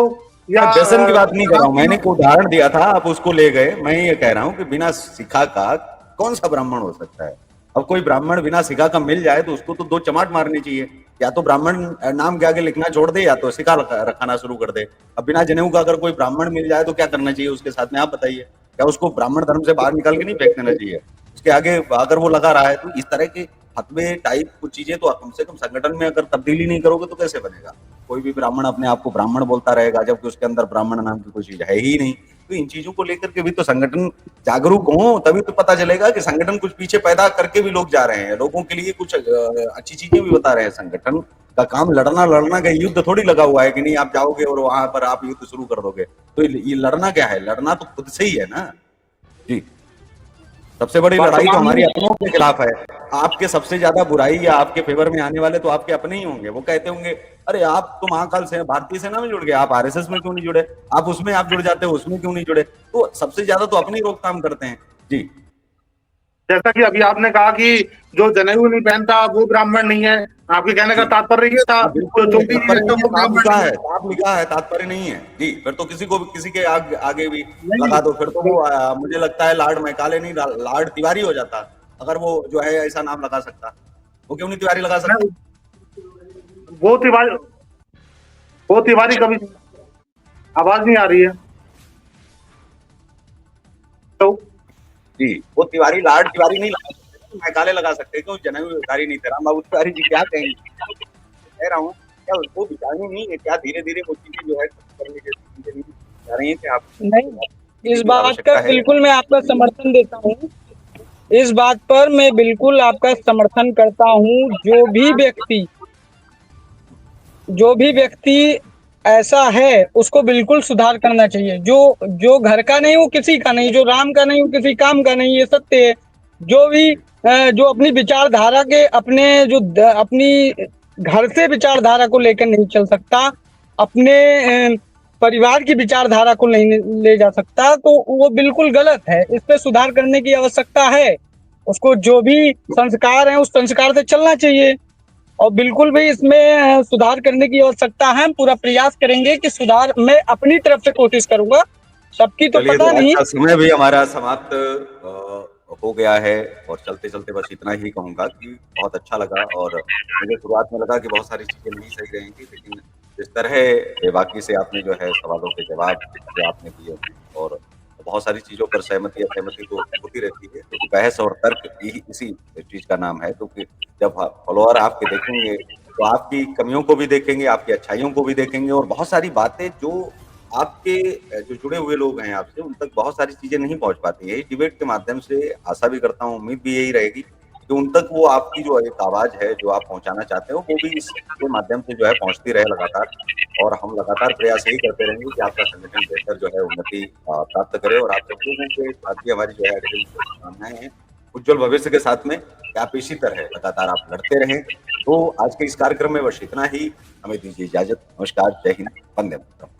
या व्यसन की बात नहीं कर रहा हूं, मैंने एक उदाहरण दिया था, आप उसको ले गए। मैं ये कह रहा हूं कि बिना सिखा का कौन सा ब्राह्मण हो सकता है? अब कोई ब्राह्मण बिना सिखा का मिल जाए तो उसको तो 2 चमाट मारनी चाहिए, या तो ब्राह्मण नाम के आगे लिखना छोड़ दे या तो सिक्का रखाना शुरू कर दे। अब बिना जनेऊ का अगर कोई ब्राह्मण मिल जाए तो क्या करना चाहिए उसके साथ में, आप बताइए? क्या उसको ब्राह्मण धर्म से बाहर निकाल के नहीं फेंक देना चाहिए? उसके आगे अगर वो लगा रहा है तो इस तरह के फतवे टाइप कुछ चीजें तो कम से कम संगठन में अगर तब्दीली नहीं करोगे तो कैसे बनेगा? कोई भी ब्राह्मण अपने आप को ब्राह्मण बोलता रहेगा जबकि उसके अंदर ब्राह्मण नाम की कोई चीज है ही नहीं। तो इन चीजों को लेकर के भी तो संगठन जागरूक हो, तभी तो पता चलेगा कि संगठन कुछ पीछे पैदा करके भी लोग जा रहे हैं, लोगों के लिए कुछ अच्छी चीजें भी बता रहे हैं। संगठन का काम लड़ना का युद्ध थोड़ी लगा हुआ है कि नहीं आप जाओगे और वहां पर आप युद्ध शुरू कर दोगे। तो ये लड़ना क्या है? लड़ना तो खुद से ही है ना जी। सबसे बड़ी लड़ाई तो हमारी अपनों के खिलाफ है। आपके सबसे ज्यादा बुराई या आपके फेवर में आने वाले तो आपके अपने ही होंगे। वो कहते होंगे अरे आप तो महाकाल से भारतीय सेना में जुड़ गए, आप आरएसएस में क्यों नहीं जुड़े, आप उसमें आप जुड़ जाते हो, उसमें क्यों नहीं जुड़े? तो सबसे ज्यादा तो अपनी रोकथाम करते हैं जी। जैसा कि अभी आपने कहा कि जो जनेऊ नहीं पहनता वो ब्राह्मण नहीं है, आपके कहने का तात्पर्य ये था जो भी साफ लिखा है, तात्पर्य नहीं है जी। फिर तो किसी को किसी के आगे भी लगा दो, फिर तो वो मुझे लगता है लॉर्ड मैकाले नहीं लॉर्ड तिवारी हो जाता अगर वो जो है ऐसा नाम लगा सकता। वो क्यों नहीं तिवारी लगा सकता? वो तिवारी कभी, आवाज नहीं आ रही है तो जी। वो तिवारी लॉर्ड तिवारी नहीं लगा सकते, मैकाले लगा सकते। क्यों जनेऊधारी नहीं थे? राम बाबू तिवारी जी क्या कहेंगे? कह रहा हूँ क्या उसको बितानी नहीं है क्या? धीरे धीरे वो चीजें जो है करने के चीजें जा रही है कि आप नहीं, इस बात का बिल्कुल मैं आपका समर्थन देता हूँ। इस बात पर मैं बिल्कुल आपका समर्थन करता हूँ। जो भी व्यक्ति ऐसा है उसको बिल्कुल सुधार करना चाहिए। जो घर का नहीं वो किसी का नहीं, जो राम का नहीं वो किसी काम का नहीं, ये सत्य है। जो भी जो अपनी विचारधारा के अपनी घर से विचारधारा को लेकर नहीं चल सकता, अपने परिवार की विचारधारा को नहीं ले जा सकता, तो वो बिल्कुल गलत है। इस पे सुधार करने की आवश्यकता है। उसको जो भी संस्कार है उस संस्कार से चलना चाहिए और बिल्कुल भी इसमें सुधार करने की आवश्यकता है। हम पूरा प्रयास करेंगे कि सुधार मैं अपनी तरफ से कोशिश करूंगा, सबकी तो पता नहीं। समय भी हमारा समाप्त हो गया है और चलते चलते बस इतना ही कहूंगा कि बहुत अच्छा लगा और मुझे शुरुआत में लगा कि बहुत सारी चीजें नहीं सही रहेंगी, लेकिन जिस तरह बेबाकी से आपने जो है सवालों के जवाब जो आपने दिए और बहुत सारी चीजों पर सहमति असहमति तो होती रहती है, क्योंकि बहस और तर्क इसी चीज का नाम है। क्योंकि जब फॉलोअर आपके देखेंगे तो आपकी कमियों को भी देखेंगे, आपकी अच्छाइयों को भी देखेंगे और बहुत सारी बातें जो आपके जो जुड़े हुए लोग हैं आपसे उन तक बहुत सारी चीजें नहीं पहुंच पाती है। इस डिबेट के माध्यम से आशा भी करता हूँ, उम्मीद भी यही रहेगी कि उन तक वो आपकी जो एक आवाज है जो आप पहुंचाना चाहते हो वो भी इसके माध्यम से जो है पहुंचती रहे लगातार। और हम लगातार प्रयास यही करते रहेंगे कि आपका संगठन बेहतर जो है उन्नति प्राप्त करे और आप सब लोगों के साथ भी हमारी जो है शुभकामनाएं हैं उज्जवल भविष्य के साथ में कि आप इसी तरह लगातार आप लड़ते रहें। तो आज के इस कार्यक्रम में बस इतना ही, हमें दीजिए इजाजत। नमस्कार, जय हिंद, वंदे मातरम।